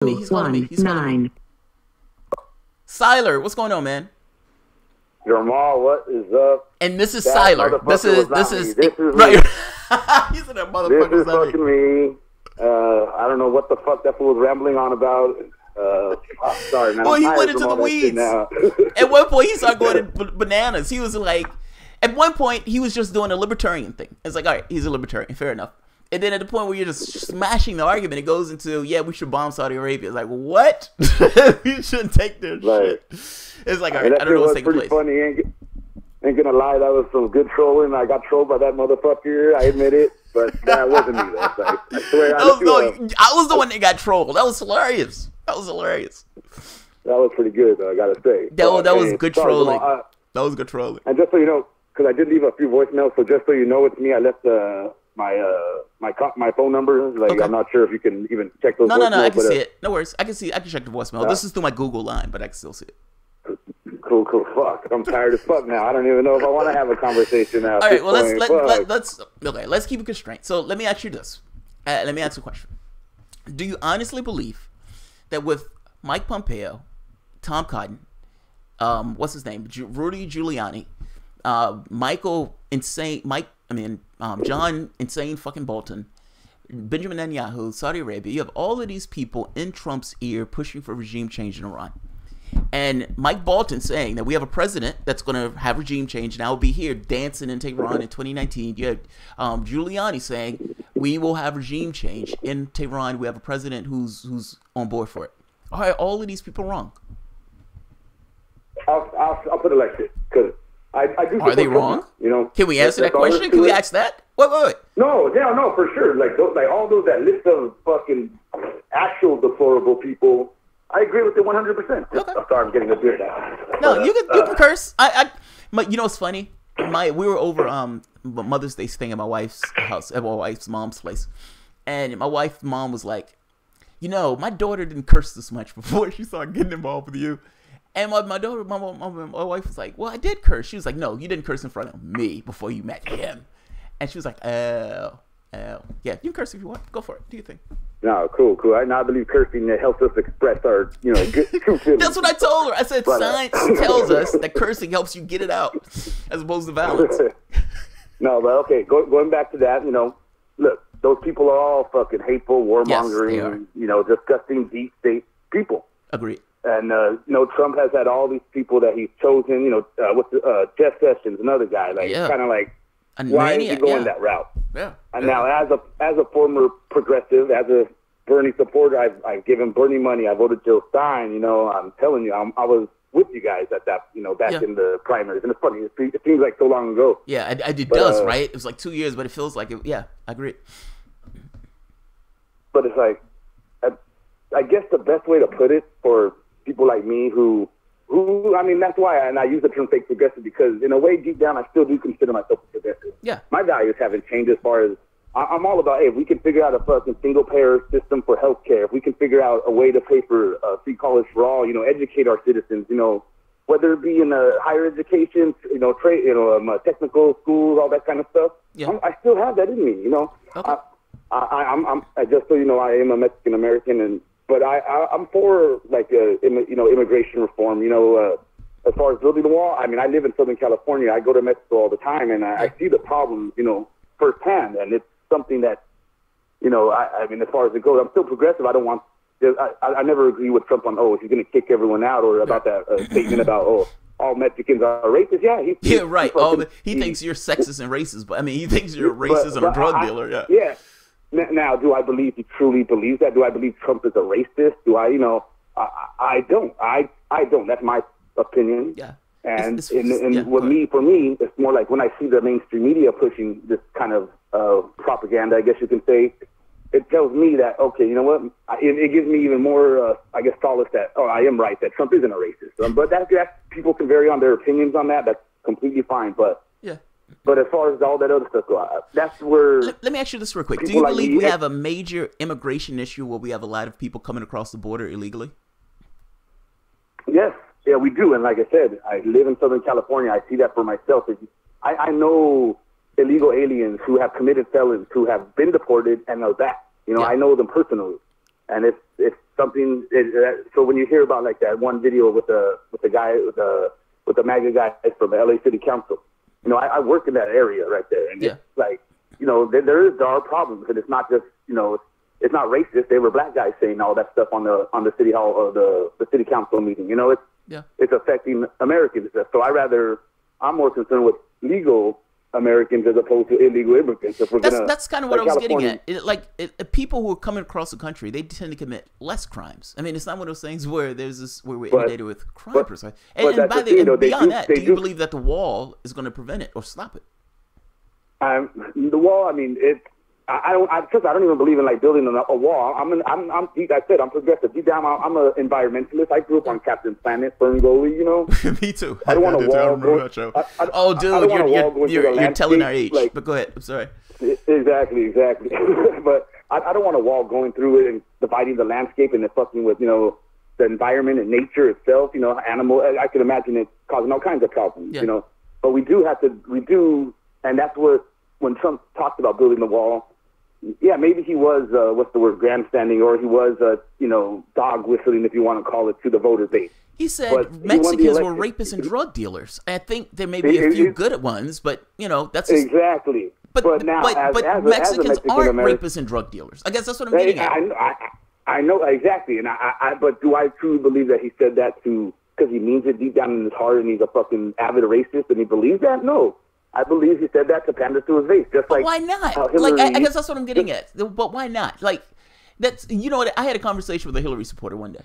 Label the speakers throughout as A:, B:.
A: He's calling me. He's calling me. Siler, what's going on, man?
B: Jamal, what is up?
A: And this is Siler. This is right. He's in that motherfucker.
B: This is fucking me. I don't know what the fuck that fool was rambling on about. Sorry, man.
A: Well, he went into the weeds. At one point, he started going bananas. He was like, at one point, he was just doing a libertarian thing. It's like, all right, he's a libertarian, fair enough. And then at the point where you're just smashing the argument, it goes into, yeah, we should bomb Saudi Arabia. It's like, what? We shouldn't take their shit. It's like, all right, I don't know what's taking place.
B: Funny. Ain't gonna lie, that was some good trolling. I got trolled by that motherfucker. I admit it, but that wasn't me. I swear.
A: I was the one that got trolled. That was hilarious. That was pretty good, though, I gotta say. That was good trolling. That was good trolling.
B: And just so you know, because I did leave a few voicemails, so just so you know, it's me. I left my phone number. Like, okay. I'm not sure if you can even check those.
A: No, I can see it. No worries. I can check the voicemail. This is through my Google line, but I can still see it.
B: Cool. Fuck. I'm tired as fuck now. I don't even know if I want to have a conversation now.
A: All right. Well, let's keep it constrained. So let me ask you this. Let me ask you a question. Do you honestly believe that with Mike Pompeo, Tom Cotton, what's his name, Rudy Giuliani, John Insane fucking Bolton, Benjamin Netanyahu, Saudi Arabia, you have all of these people in Trump's ear pushing for regime change in Iran. And Mike Bolton saying that we have a president that's going to have regime change and I will be here dancing in Tehran in 2019. You have Giuliani saying we will have regime change in Tehran. We have a president who's on board for it. All of these people wrong?
B: I'll put it like this, because I do.
A: Are they wrong?
B: You know,
A: can we answer that question? Can we ask that? Wait.
B: No, for sure. Like all those, that list of fucking actual deplorable people. I agree with it 100%. Okay. I'm sorry, I'm getting a beard now.
A: No, you can curse. You know what's funny? We were over Mother's Day staying at my wife's house, at my wife's mom's place, and my wife's mom was like, you know, my daughter didn't curse this much before she started getting involved with you. And my wife was like, well, I did curse. She was like, no, you didn't curse in front of me before you met him. And she was like, oh. Yeah, you can curse if you want. Go for it. Do your thing.
B: No, cool. I believe cursing helps us express our, good true feelings.
A: That's what I told her. I said science tells us that cursing helps you get it out as opposed to violence.
B: No, but okay, going back to that, look, those people are all fucking hateful, warmongering, disgusting, deep state people.
A: Agreed.
B: And, Trump has had all these people that he's chosen, Jeff Sessions, another guy, kind of like, why is he going that route?
A: Yeah.
B: And now, as a former progressive, as a Bernie supporter, I've given Bernie money. I voted Joe Stein. I'm telling you, I was with you guys at that, back in the primaries. And it's funny. It seems like so long ago.
A: Yeah, it does, right? It was like 2 years, but it feels like it. Yeah, I agree.
B: But it's like, I guess the best way to put it for people like me who that's why, and I use the term fake progressive, because in a way, deep down, I still do consider myself a progressive.
A: Yeah.
B: My values haven't changed as far as, I'm all about, hey, if we can figure out a fucking single-payer system for healthcare, if we can figure out a way to pay for free college for all, educate our citizens, whether it be in higher education, trade, technical schools, all that kind of stuff.
A: Yeah.
B: I still have that in me,
A: Okay.
B: I'm just so you know, I am a Mexican American, but I'm for immigration reform. As far as building the wall, I live in Southern California. I go to Mexico all the time, and I see the problems, firsthand. And it's something that, as far as it goes, I'm still progressive. I don't want. I never agree with Trump on he's going to kick everyone out, or about that statement about all Mexicans are racist. Yeah,
A: right. He thinks you're sexist and racist, but he thinks you're racist and a drug dealer. Yeah.
B: Yeah. Now, do I believe he truly believes that? Do I believe Trump is a racist? Do I, I don't. I don't. That's my opinion.
A: Yeah.
B: And for me, it's more like when I see the mainstream media pushing this kind of propaganda, I guess you can say, it tells me that, okay, you know what? It gives me even more, solace that, I am right, that Trump isn't a racist. But that people can vary on their opinions on that. That's completely fine. But
A: yeah.
B: But as far as all that other stuff, that's where...
A: Let me ask you this real quick. Do you believe we have a major immigration issue where we have a lot of people coming across the border illegally?
B: Yes. Yeah, we do. And like I said, I live in Southern California. I see that for myself. I know illegal aliens who have committed felons who have been deported and are back. I know them personally. and it's something. So when you hear about like that one video with the guy with the MAGA guy from the LA City Council, you know, I work in that area right there, and it's like, you know, there are problems, and it's not just, you know, it's not racist. They were black guys saying all that stuff on the city hall or the city council meeting. You know, it's affecting Americans. So I'm more concerned with legal Americans as opposed to illegal immigrants. If we're
A: that's kind of what I was getting at. People who are coming across the country, they tend to commit less crimes. I mean, it's not one of those things where we're inundated with crime per se. And beyond that, do you believe that the wall is going to prevent it or stop it?
B: The wall, I mean, I don't even believe in like building a wall. I'm deep. I said I'm progressive. Deep down, I'm an environmentalist. I grew up on Captain Planet, Ferngully. You know.
A: Me too.
B: I don't want a wall.
A: Dude, you're telling our age. Like, but go ahead. I'm sorry.
B: Exactly. But I don't want a wall going through it and dividing the landscape and fucking with, you know, the environment and nature itself. You know, animal. I can imagine it causing all kinds of problems. You know, but we do, and that's what when Trump talked about building the wall. Yeah, maybe he was, grandstanding, or he was, dog whistling, if you want to call it, to the voter base.
A: He said Mexicans were rapists and drug dealers. I think there may be a few good ones, but, you know, that's just...
B: Exactly.
A: But Mexicans aren't rapists and drug dealers. I guess that's what I'm getting at.
B: I know, exactly. And but do I truly believe that he said that because he means it deep down in his heart and he's a fucking avid racist and he believes that? No. I believe he said that to pander to his base. Just like,
A: why not? I guess that's what I'm getting at. But why not? Like, that's, you know what? I had a conversation with a Hillary supporter one day,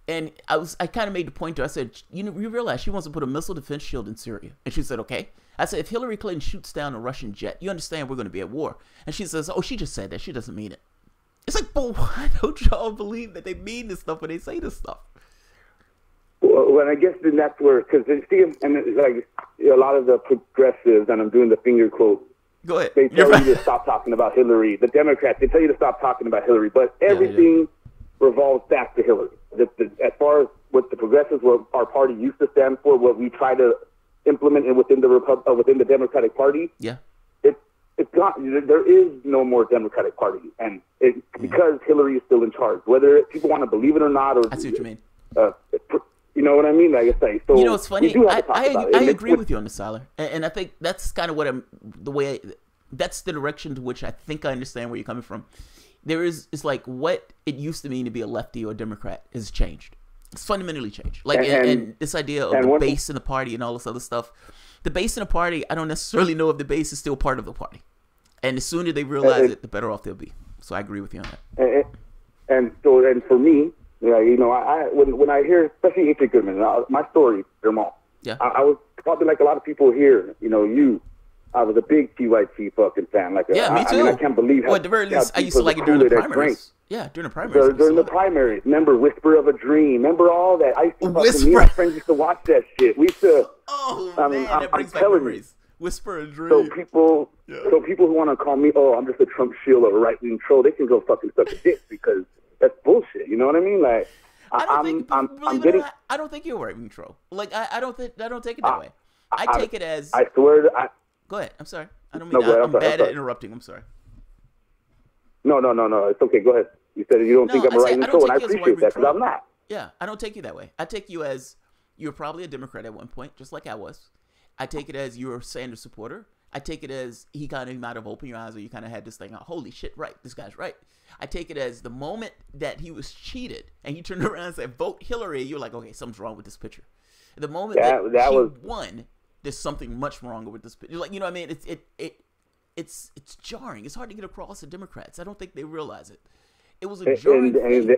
A: and I kind of made the point to her. I said, you realize she wants to put a missile defense shield in Syria, and she said, okay. I said, if Hillary Clinton shoots down a Russian jet, you understand we're going to be at war. And she says, oh, she just said that. She doesn't mean it. It's like, but why don't y'all believe that they mean this stuff when they say this stuff?
B: Well, I guess then that's where, because and like a lot of the progressives, and I'm doing the finger quote.
A: Go ahead.
B: They tell you to stop talking about Hillary. The Democrats, they tell you to stop talking about Hillary, but everything revolves back to Hillary. As far as what the progressives, what our party used to stand for, what we try to implement within the Democratic Party.
A: Yeah.
B: It's not. There is no more Democratic Party, and because Hillary is still in charge, whether people want to believe it or not, or
A: I see what you mean.
B: You know what I mean? Like I say, so
A: you know, it's funny. I agree with you on this, Salah, and I think that's kind of what that's the direction to which I think I understand where you're coming from. It's like what it used to mean to be a lefty or a Democrat has changed. It's fundamentally changed. Like, and this idea of the base in the party and all this other stuff. The base in the party, I don't necessarily know if the base is still part of the party. And the sooner they realize it, the better off they'll be. So I agree with you on that.
B: And for me, you know, when I hear, especially H.A. Goodman, my story, Jamal.
A: Yeah.
B: I was probably like a lot of people here. You know, I was a big TYT fucking fan. Like,
A: me too.
B: I mean, I can't believe how.
A: Well, at the very least, I used to like it during the primaries. Yeah, during the primaries.
B: During the primaries. Remember Whisper of a Dream? Remember all that? I used to me and my friends used to watch that shit. We used to.
A: Oh, man, that brings back memories. Whisper of a Dream.
B: So people who want to call me, oh, I'm just a Trump shield or a right-wing troll, they can go fucking suck a dick because that's bullshit. You know what I mean? Like,
A: I don't think you're a right-wing troll. Like, I don't take it that way. I take it as.
B: I swear to.
A: Go ahead. I'm sorry. I don't mean. I'm bad at interrupting. I'm sorry.
B: No. It's okay. Go ahead. You said you don't think I'm a right-wing troll, and I appreciate that because I'm not.
A: Yeah, I don't take you that way. I take you as you're probably a Democrat at one point, just like I was. I take it as you're a Sanders supporter. I take it as he might have opened your eyes, or you kind of had this thing, oh, holy shit, right, this guy's right. I take it as the moment that he was cheated and he turned around and said, vote Hillary, you're like, okay, something's wrong with this picture. The moment that he won, there's something much wrong with this picture. Like, you know what I mean? It's jarring. It's hard to get across to Democrats. I don't think they realize it. It was a jarring thing.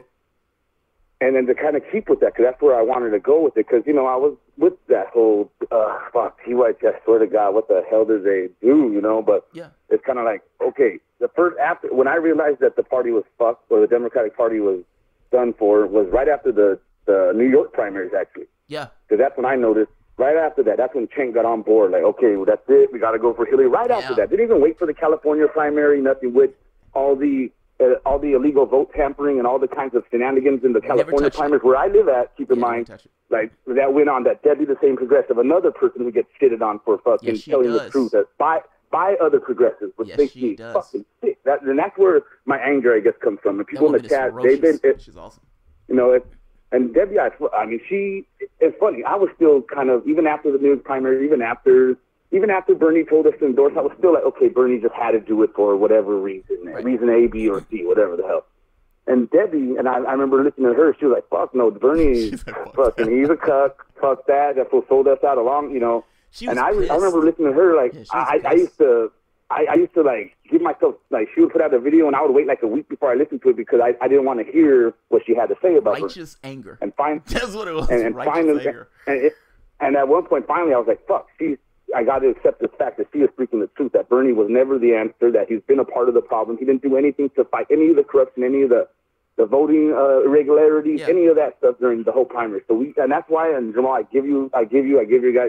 B: And then to kind of keep with that, because that's where I wanted to go with it, because, you know, I was with that whole, TYT, I swear to God, what the hell did they do, you know? But it's kind of like, okay, when I realized that the party was fucked, or the Democratic Party was done for, was right after the New York primaries, actually.
A: Yeah.
B: Because that's when I noticed, right after that, that's when Chen got on board, like, okay, well, that's it, we got to go for Hillary. Right after that, didn't even wait for the California primary, nothing, with all the illegal vote tampering and all the kinds of shenanigans in the California primaries where I live at, keep in mind, like, that went on, that Debbie the same progressive, another person who gets shitted on for fucking telling the truth. That by other progressives, which
A: Yes,
B: makes
A: she
B: me
A: does.
B: fucking sick. And that's where my anger, I guess, comes from. And people in the chat, they've been,
A: she's awesome.
B: you know, and Debbie, I mean, it's funny. I was still kind of, even after the news primary, even after Bernie told us to endorse, I was still like, okay, Bernie just had to do it for whatever reason, reason A, B, or C, whatever the hell. And Debbie, and I remember listening to her, she was like, fuck no, Bernie, fucking, he's a cuck, fuck that, that's what sold us out along, you know. And I remember listening to her, like, I used to like give myself, like, she would put out a video and I would wait like a week before I listened to it because I didn't want to hear what she had to say about
A: righteous anger.
B: And
A: that's what it was.
B: And finally,
A: anger.
B: And at one point, finally, I was like, fuck, I got to accept the fact that she is speaking the truth, that Bernie was never the answer, that he's been a part of the problem. He didn't do anything to fight any of the corruption, any of the voting irregularities, any of that stuff during the whole primary. So and that's why, and Jamal, I give you guys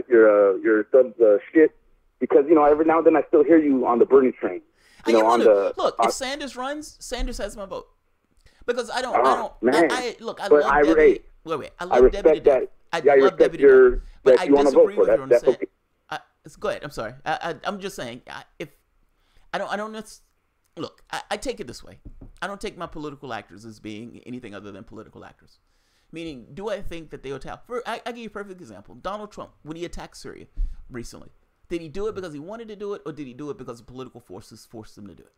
B: your subs shit, because, you know, every now and then I still hear you on the Bernie train. You know,
A: look, if Sanders runs, Sanders has my vote. Because I love Debbie. Wait, I love Debbie to death. I love Debbie to death. But I disagree with you on saying. Go ahead. I'm sorry. I'm just saying. Look, I take it this way. I don't take my political actors as being anything other than political actors. Meaning, do I think that they attack? I give you a perfect example. Donald Trump, when he attacked Syria recently, did he do it because he wanted to do it, or did he do it because the political forces forced him to do it?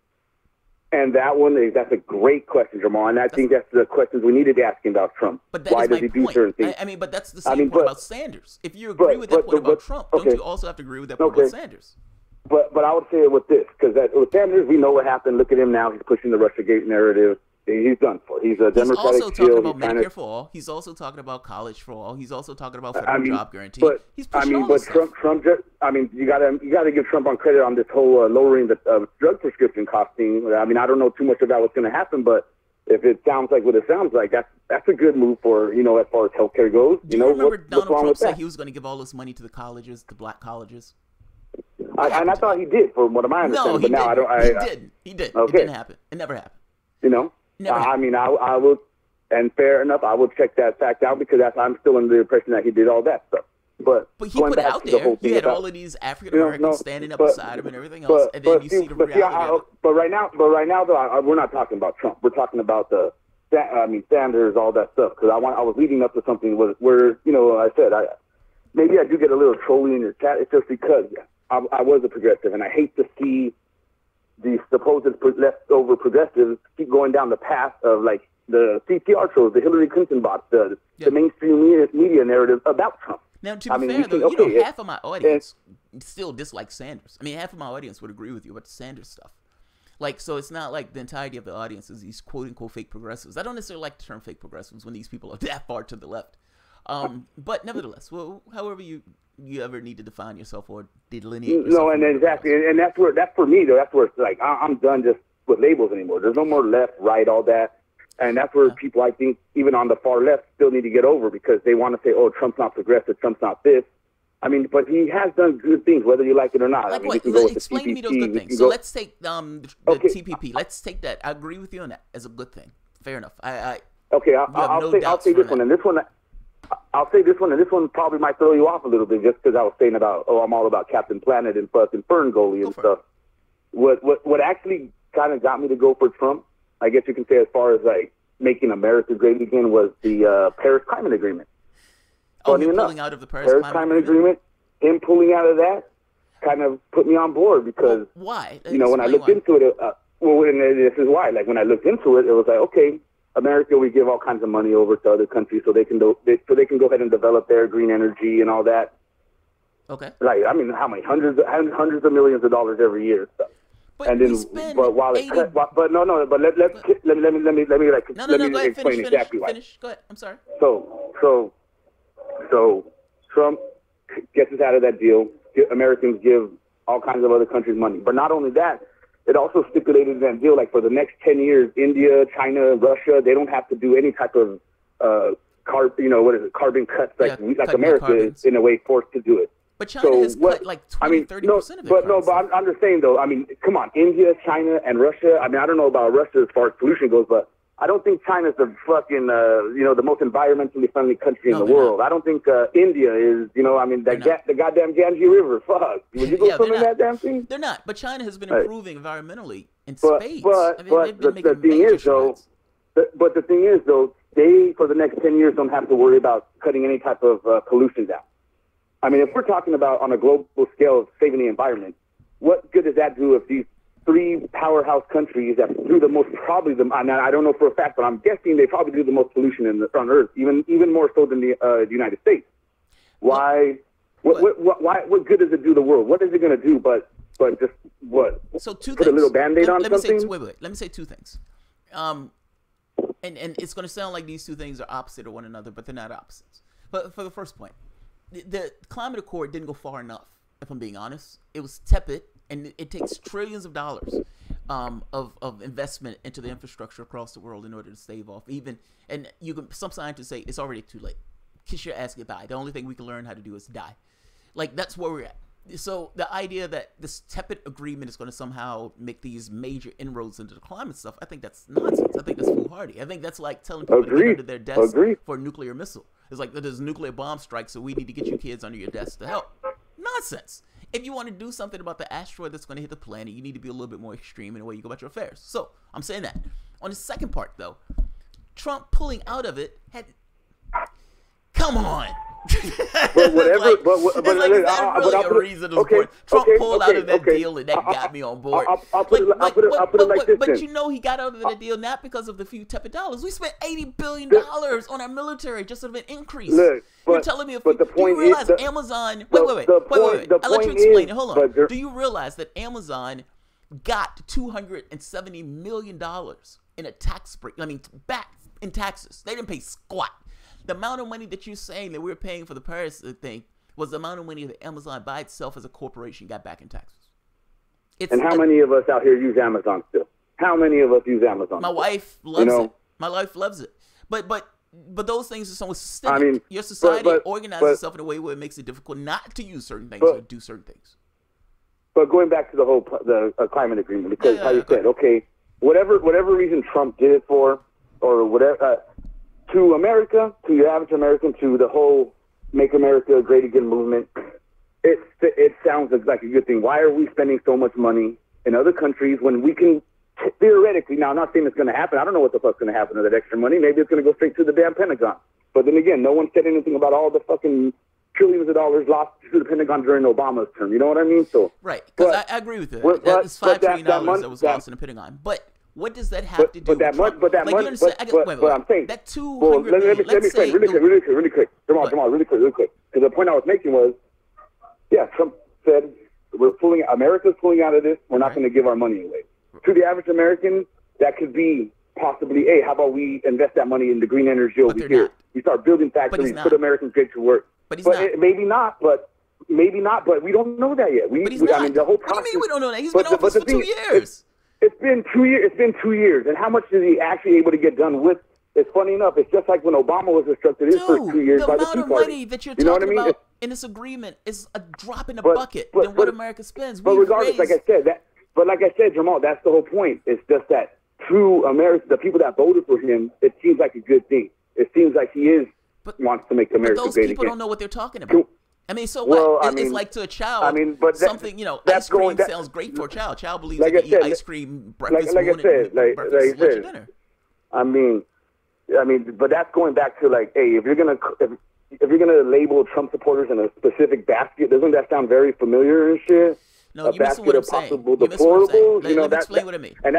B: And that's a great question, Jamal. And I think that's the questions we need to be asking about Trump.
A: But why does he do certain things? I mean, but that's the same point about Sanders. If you agree with that point about Trump, don't you also have to agree with that point about Sanders?
B: But I would say it with this, because with Sanders, we know what happened. Look at him now. He's pushing the Russiagate narrative. He's done for. He's a Democratic
A: also talking about Medicare for all. He's also talking about college for all. He's also talking about federal job guarantee. He's pushing all this stuff.
B: Trump just, I mean, you gotta give Trump on credit on this whole lowering the drug prescription cost thing. I mean, I don't know too much about what's going to happen, but if it sounds like what it sounds like, that's a good move for, you know, as far as healthcare goes.
A: Do you remember Donald Trump said he was going to give all this money to the colleges, the black colleges?
B: And I thought he did, from what I understand.
A: No, he didn't. He didn't.
B: Okay.
A: It didn't happen. It never happened.
B: You know? I mean, I would, and fair enough, I would check that fact out, because I'm still under the impression that he did all that stuff. But
A: he put it out there. You had all of these African Americans standing up beside him and everything else, and then you see the reality.
B: But right now, though, we're not talking about Trump. We're talking about Sanders, all that stuff. Because I was leading up to something where, you know, I said maybe I do get a little trolly in your chat. It's just because I was a progressive, and I hate to see the supposed leftover progressives keep going down the path of, like, the CTR shows, the Hillary Clinton bots, the mainstream media narrative about Trump.
A: Now, to be fair, though, you know, half of my audience still dislikes Sanders. I mean, half of my audience would agree with you about the Sanders stuff. Like, so it's not like the entirety of the audience is these quote-unquote fake progressives. I don't necessarily like the term fake progressives when these people are that far to the left. But nevertheless, well, however you ever need to define yourself or delineate yourself.
B: No, and exactly, and that's for me, though, that's where it's like, I'm done just with labels anymore. There's no more left, right, all that. And that's where people, I think, even on the far left, still need to get over, because they want to say, oh, Trump's not progressive, Trump's not this. I mean, but he has done good things, whether you like it or not.
A: Like,
B: I mean,
A: what? Explain to me those good things. So let's take the TPP. Let's take that. I agree with you on that as a good thing. Fair enough.
B: I'll say this one, and this one. I'll say this one, and this one probably might throw you off a little bit, just because I was saying about, I'm all about Captain Planet and fucking Fern Gully and stuff. What actually kind of got me to go for Trump, I guess you can say, as far as, like, making America great again, was the Paris Climate Agreement.
A: Funny enough, pulling out of the Paris Climate Agreement,
B: him pulling out of that kind of put me on board, because
A: why?
B: You know, when I looked into it, and this is why. Like, when I looked into it, it was like, okay, America, we give all kinds of money over to other countries so they can go ahead and develop their green energy and all that.
A: Okay.
B: Like, I mean, how many hundreds of millions of dollars every year. So.
A: But let me
B: explain exactly why.
A: Finish. Go ahead. I'm sorry.
B: So Trump gets us out of that deal. Americans give all kinds of other countries money. But not only that, it also stipulated in that deal, like, for the next 10 years, India, China, Russia, they don't have to do any type of carbon cuts like America is, in a way, forced to do it.
A: But China has cut like 30% of their
B: But I'm just saying, though, I mean, come on, India, China, and Russia. I mean, I don't know about Russia as far as pollution goes, but I don't think China's the fucking, the most environmentally friendly country in the world. I don't think India is, I mean, the goddamn Ganges River, fuck. Would you go swim in that damn thing?
A: They're not. But China has been improving environmentally in spades.
B: But the thing is, though, they, for the next 10 years, don't have to worry about cutting any type of pollution down. I mean, if we're talking about on a global scale of saving the environment, what good does that do if these three powerhouse countries that do the most, I don't know for a fact, but I'm guessing they probably do the most pollution on Earth, even more so than the United States. Why? What good does it do the world? What is it going to do but just what?
A: So two
B: put
A: things.
B: A little Band-Aid on something?
A: Let me say two things. And it's going to sound like these two things are opposite of one another, but they're not opposites. But for the first point, the climate accord didn't go far enough, if I'm being honest. It was tepid. And it takes trillions of dollars of investment into the infrastructure across the world in order to stave off and some scientists say it's already too late. Kiss your ass goodbye. The only thing we can learn how to do is die. Like, that's where we're at. So the idea that this tepid agreement is going to somehow make these major inroads into the climate stuff, I think that's nonsense. I think that's foolhardy. I think that's like telling people to get under their desks for a nuclear missile. It's like there's a nuclear bomb strike, so we need to get you kids under your desks to help. Nonsense. If you want to do something about the asteroid that's going to hit the planet, you need to be a little bit more extreme in the way you go about your affairs. So I'm saying that. On the second part, though, Trump pulling out of it had. Come on.
B: But whatever.
A: Trump pulled out of that deal, and that got me on board.
B: I'll put it like this.
A: But you know, he got out of that deal not because of the few tepid dollars. We spent $80 billion on our military just of an increase.
B: Look,
A: you're telling me, do you realize Amazon? Wait. I'll let you explain it. Hold on. Do you realize that Amazon got $270 million in a tax break? I mean, back in taxes. They didn't pay squat. The amount of money that you're saying that we're paying for the Paris thing was the amount of money that Amazon by itself as a corporation got back in taxes.
B: And how many of us out here use Amazon still? How many of us use Amazon?
A: My wife loves it. My wife loves it. But those things are somewhat systemic. I mean, your society organizes itself in a way where it makes it difficult not to use certain things or do certain things.
B: But going back to the climate agreement, because how you said, okay, whatever reason Trump did it for, or whatever. To America, to your average American, to the whole Make America Great Again movement, it sounds like a good thing. Why are we spending so much money in other countries when we can theoretically, now I'm not saying it's going to happen. I don't know what the fuck's going to happen to that extra money. Maybe it's going to go straight to the damn Pentagon. But then again, no one said anything about all the fucking trillions of dollars lost to the Pentagon during Obama's term. You know what I mean? So
A: right, because I agree with that. That's $5 trillion that was lost in the Pentagon. But what does that have to do with Trump? But I'm saying that $200 million. Let me say
B: really quick. Jamal, really quick. Because the point I was making was, Trump said America's pulling out of this. We're not going to give our money away. To the average American, that could be possibly, hey, how about we invest that money in the green energy over here? We start building factories, put Americans get to work.
A: But he's not.
B: Maybe not, but we don't know that yet.
A: But he's not. I mean, the whole process. What do you mean we don't know that? He's been office for 2 years.
B: It's been 2 years. It's been 2 years. And how much is he actually able to get done with? It's funny enough. It's just like when Obama was instructed his first 2 years by the Tea Party.
A: The amount of money that you're talking about in this agreement is a drop in the bucket than what America spends.
B: But regardless, like I said, Jamal, that's the whole point. It's just that to America, the people that voted for him, it seems like a good thing. It seems like he wants to make America great again.
A: Those people don't know what they're talking about. I mean, so what? It's like to a child. Something, ice cream sounds great for a child. Child believes they can eat ice cream breakfast, lunch, and dinner.
B: I mean, but that's going back to like, hey, if you're gonna label Trump supporters in a specific basket, doesn't that sound very familiar and shit?
A: No, you're missing what I'm saying. Let me explain what I mean.
B: And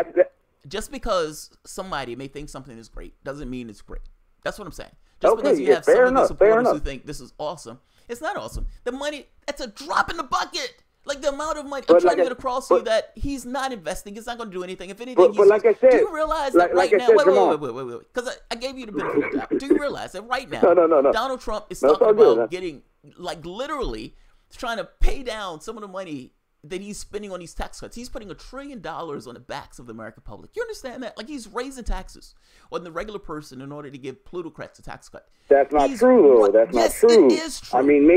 A: just because somebody may think something is great doesn't mean it's great. That's what I'm saying. Just because you have some of the supporters who think this is awesome, it's not awesome. The money, that's a drop in the bucket. Like the amount of money, I'm trying to get across to you that he's not investing. He's not going to do anything. If anything,
B: but like I said,
A: do you realize that right now? Wait. Because I gave you the benefit of the doubt. Do you realize that right now, Donald Trump is talking about getting, like literally trying to pay down some of the money that he's spending on these tax cuts. He's putting $1 trillion on the backs of the American public. You understand that? Like he's raising taxes on the regular person in order to give plutocrats a tax cut.
B: That's not true, though. That's not true.
A: It is true.
B: I mean,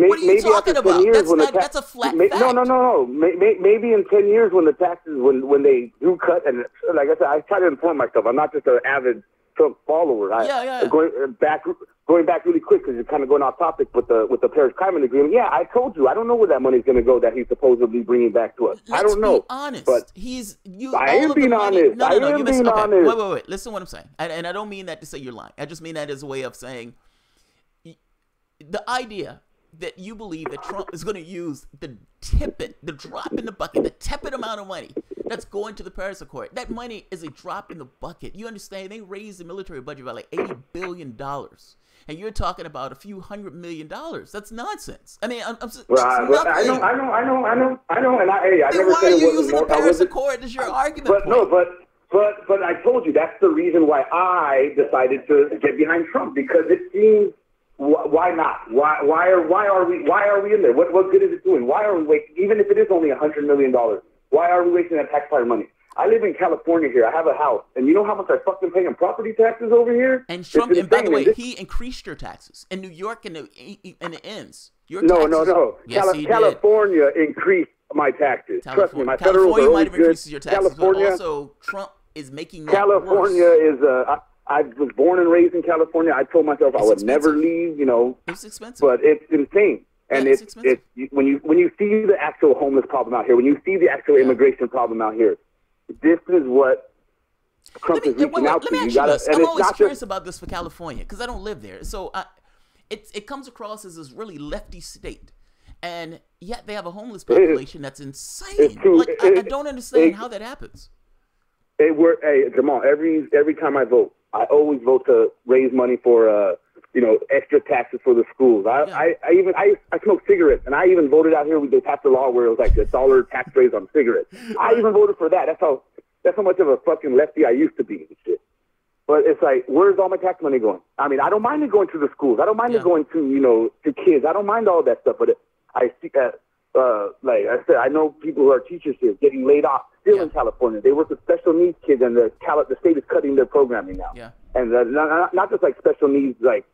A: What are you talking about? That's a flat fact.
B: No. Maybe in 10 years when the taxes, when they do cut, and like I said, I try to inform myself. I'm not just an avid Trump follower. Going back really quick because you're kind of going off topic with the Paris Climate Agreement. Yeah, I told you I don't know where that money's going to go that he's supposedly bringing back to us. I don't know.
A: Let's be honest. But
B: I am being honest.
A: No, you're missing. Okay, wait. Listen to what I'm saying, and I don't mean that to say you're lying. I just mean that as a way of saying the idea that you believe that Trump is going to use the drop in the bucket, the tepid amount of money that's going to the Paris Accord. That money is a drop in the bucket. You understand? They raised the military budget by like $80 billion. And you're talking about a few $100 million. That's nonsense. I mean, I know. And I never why
B: said
A: are
B: it
A: you
B: wasn't
A: using
B: more.
A: the Paris Accord as your argument?
B: But I told you that's the reason why I decided to get behind Trump, because it seems. Why not? Why are we in there? What good is it doing? Why are we wasting? Even if it is only $100 million, why are we wasting that taxpayer money? I live in California here. I have a house, and you know how much I fucking pay in property taxes over here.
A: And Trump, and by the way, he increased your taxes in New York and the ends.
B: No.
A: Yes,
B: California increased my taxes. Trust me, my federal
A: California might have increased your taxes,
B: California,
A: but also Trump is making that
B: California
A: worse.
B: I was born and raised in California. I told myself I would never leave,
A: It's expensive.
B: But it's insane. And it's when you see the actual homeless problem out here, when you see the actual immigration problem out here, this is what Trump is reaching out to.
A: Let me ask you this. I'm always curious about this for California because I don't live there. So it comes across as this really lefty state. And yet they have a homeless population that's insane. I don't understand how that happens.
B: Hey, Jamal, every time I vote, I always vote to raise money for extra taxes for the schools. I smoke cigarettes, and I even voted out here. They passed a law where it was like $1 tax raise on cigarettes. I even voted for that. That's how much of a fucking lefty I used to be and shit. But it's like, where's all my tax money going? I mean, I don't mind it going to the schools. I don't mind it going to to kids. I don't mind all that stuff. But I see that. Like I said, I know people who are teachers here getting laid off still in California. They work with special needs kids, and the state is cutting their programming now. Yeah. And not just like special needs, like,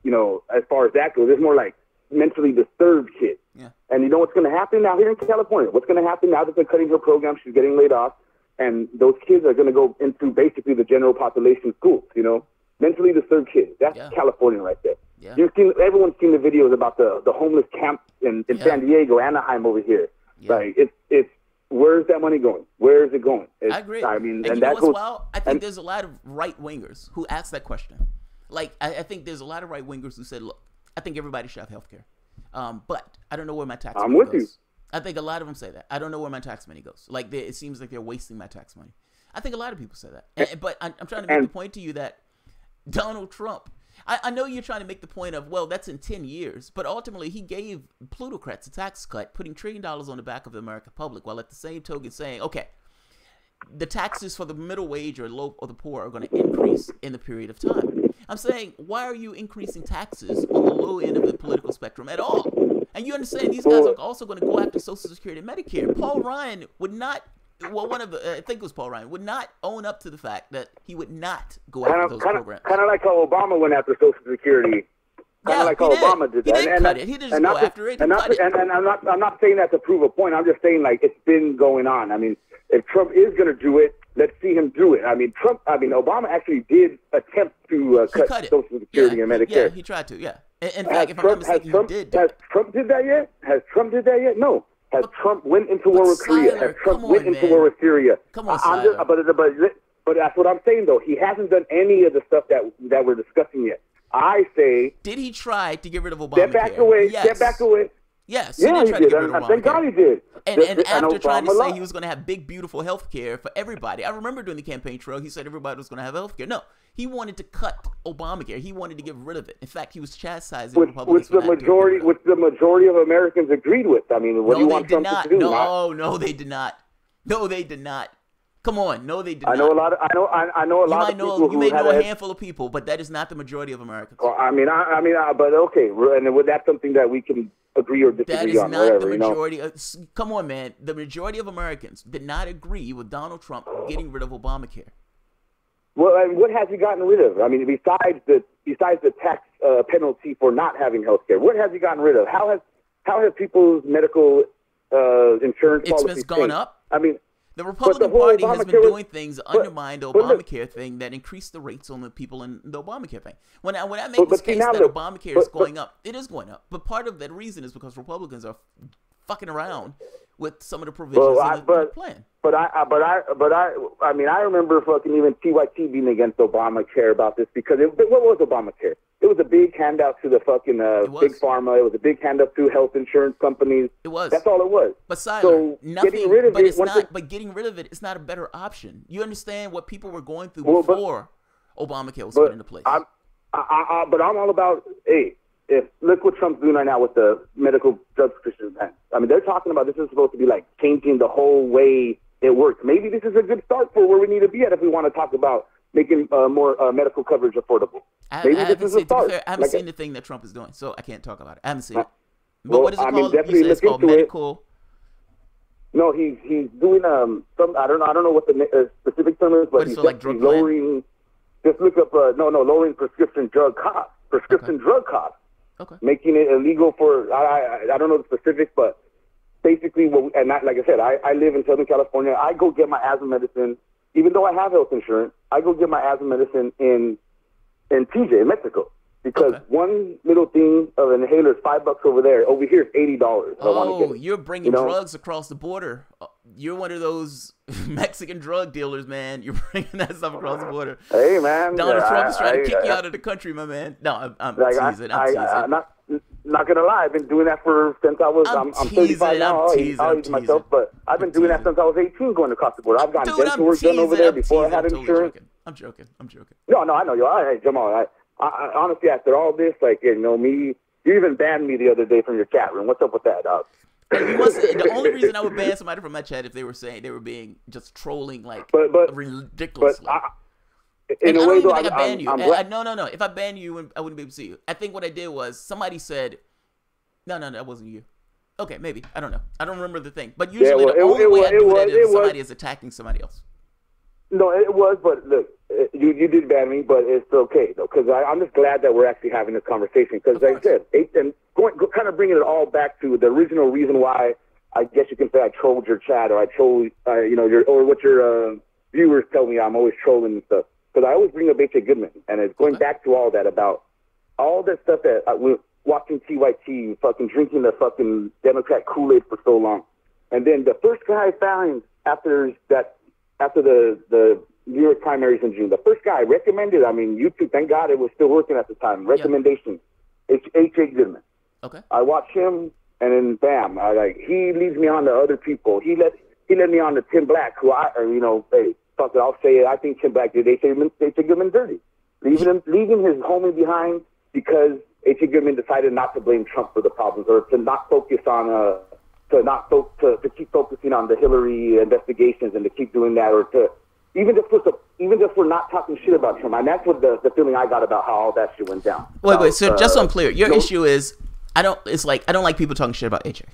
B: as far as that goes. It's more like mentally disturbed kids. Yeah. And you know what's going to happen now here in California? What's going to happen now that they're cutting her program? She's getting laid off, and those kids are going to go into basically the general population schools. Mentally disturbed kids. That's California right there. Yeah. Everyone's seen the videos about the homeless camps in San Diego, Anaheim over here. Yeah. Like it's where's that money going? Where is it going?
A: I agree.
B: I mean,
A: and that goes. Well, I think there's a lot of right wingers who ask that question. Like I think there's a lot of right wingers who said, "Look, I think everybody should have health care, but I don't know where my tax money goes." I'm with you. I think a lot of them say that. I don't know where my tax money goes. Like it seems like they're wasting my tax money. I think a lot of people say that. But I'm trying to make the point to you that Donald Trump. I know you're trying to make the point of, well, that's in 10 years, but ultimately he gave plutocrats a tax cut, putting $1 trillion on the back of the American public, while at the same token saying, okay, the taxes for the middle wage or the poor are going to increase in the period of time. I'm saying, why are you increasing taxes on the low end of the political spectrum at all? And you understand these guys are also going to go after Social Security and Medicare. Paul Ryan would not. Well, I think it was Paul Ryan, would not own up to the fact that he would not go after those programs.
B: Kind of like how Obama went after Social Security. Kind of like how Obama did that.
A: He didn't cut it. He didn't go after it.
B: And I'm not saying that to prove a point. I'm just saying, like, it's been going on. I mean, if Trump is going to do it, let's see him do it. I mean, Obama actually did attempt to cut Social Security and Medicare.
A: Yeah, he tried to, yeah. In fact, if I'm not mistaken, he did.
B: Has Trump did that yet? Has Trump did that yet? No. Has Trump went into war with Korea? Has Trump went into war with Syria?
A: Come on,
B: but that's what I'm saying, though. He hasn't done any of the stuff that we're discussing yet. I say...
A: Did he try to get rid of Obamacare?
B: Step back away.
A: Yes.
B: Step back away.
A: Yes.
B: Yeah, he did. Thank God he did.
A: And after trying to say he was going to have big, beautiful health care for everybody. I remember during the campaign trail, he said everybody was going to have health care. No, he wanted to cut Obamacare. He wanted to get rid of it. In fact, he was chastising Republicans.
B: Which the majority of Americans agreed with. I mean, what do you want Trump to do?
A: No, they did not. No, they did not. Come on, no, they did not.
B: I know a lot of people.
A: You may know a handful of people, but that is not the majority of Americans.
B: Well, but okay, and that's something that we can agree or disagree on.
A: That is not the majority. Come on, man. The majority of Americans did not agree with Donald Trump getting rid of Obamacare.
B: Well, and what has he gotten rid of? I mean, besides the tax penalty for not having health care, what has he gotten rid of? How how have people's medical insurance policies
A: It's gone up.
B: I mean,
A: the Republican Party has been doing things to undermine the Obamacare thing that increased the rates on the people in the Obamacare thing. When I make this case that Obamacare is going up, it is going up. But part of that reason is because Republicans are fucking around with some of the provisions of the plan.
B: I mean, I remember fucking even TYT being against Obamacare about this because what was Obamacare? It was a big handout to the fucking big pharma. It was a big handout to health insurance companies.
A: It was.
B: That's all it was.
A: But
B: so getting rid of it,
A: but getting rid of it is not a better option. You understand what people were going through before Obamacare was put into place.
B: But I'm all about, hey, look what Trump's doing right now with the medical drug prescription ban. I mean, they're talking about this is supposed to be like changing the whole way it works. Maybe this is a good start for where we need to be at if we want to talk about making more medical coverage affordable.
A: I haven't seen the thing that Trump is doing, so I can't talk about it. I haven't seen it. But what is it called?
B: Definitely
A: you said it's called medical.
B: No, he's doing some. I don't know what the specific term is, but he's lowering. Just look up lowering prescription drug costs. Drug costs.
A: Okay.
B: Making it illegal for I don't know the specifics, but basically like I said, I live in Southern California. I go get my asthma medicine, even though I have health insurance. I go get my asthma medicine in TJ in Mexico because one little thing of an inhaler is $5 over there. Over here it's $80.
A: Oh, you're bringing drugs across the border. You're one of those Mexican drug dealers, man. You're bringing that stuff across the border.
B: Hey, man.
A: Donald Trump is trying to kick you out of the country, my man. No, I'm teasing. I'm
B: not gonna lie. I've been doing that since I was. I'm 35 now. I'll use myself, but I've been doing that since I was 18, going across the border. I've gotten dental work done over there before I had insurance.
A: I'm joking.
B: No, I know you. All right, Jamal. I honestly, after all this, me, you even banned me the other day from your chat room. What's up with that, dog?
A: The only reason I would ban somebody from my chat if they were saying they were being just trolling ridiculously.
B: In a way, though,
A: I ban you. No. If I ban you, I wouldn't be able to see you. I think what I did was somebody said, no, that wasn't you. Okay, maybe. I don't know. I don't remember the thing. But usually the only way I do that is somebody is attacking somebody else.
B: No, it was, but look, you did ban me, but it's okay, though, because I'm just glad that we're actually having this conversation. Because, like I said, and kind of bringing it all back to the original reason why I guess you can say I trolled your chat or I trolled, or what your viewers tell me I'm always trolling and stuff. Because I always bring up H.A. Goodman, and it's going back to all that about all that stuff that we're watching TYT, fucking drinking the fucking Democrat Kool-Aid for so long. And then the first guy I found after the New York primaries in June, the first guy I recommended, YouTube, thank God it was still working at the time, recommendation, H.A. Goodman.
A: Okay.
B: I watch him, and then bam, he leads me on to other people. He led me on to Tim Black, who hey, fuck it, I'll say it. I think Tim Black did H.A. Goodman dirty, leaving his homie behind because H.A. Goodman decided not to blame Trump for the problems or to not focus on to keep focusing on the Hillary investigations and to keep doing that, or to even just for not talking shit about Trump. And that's what the feeling I got about how all that shit went down.
A: Wait. So just so I'm clear, your issue is I don't like people talking shit about H.A.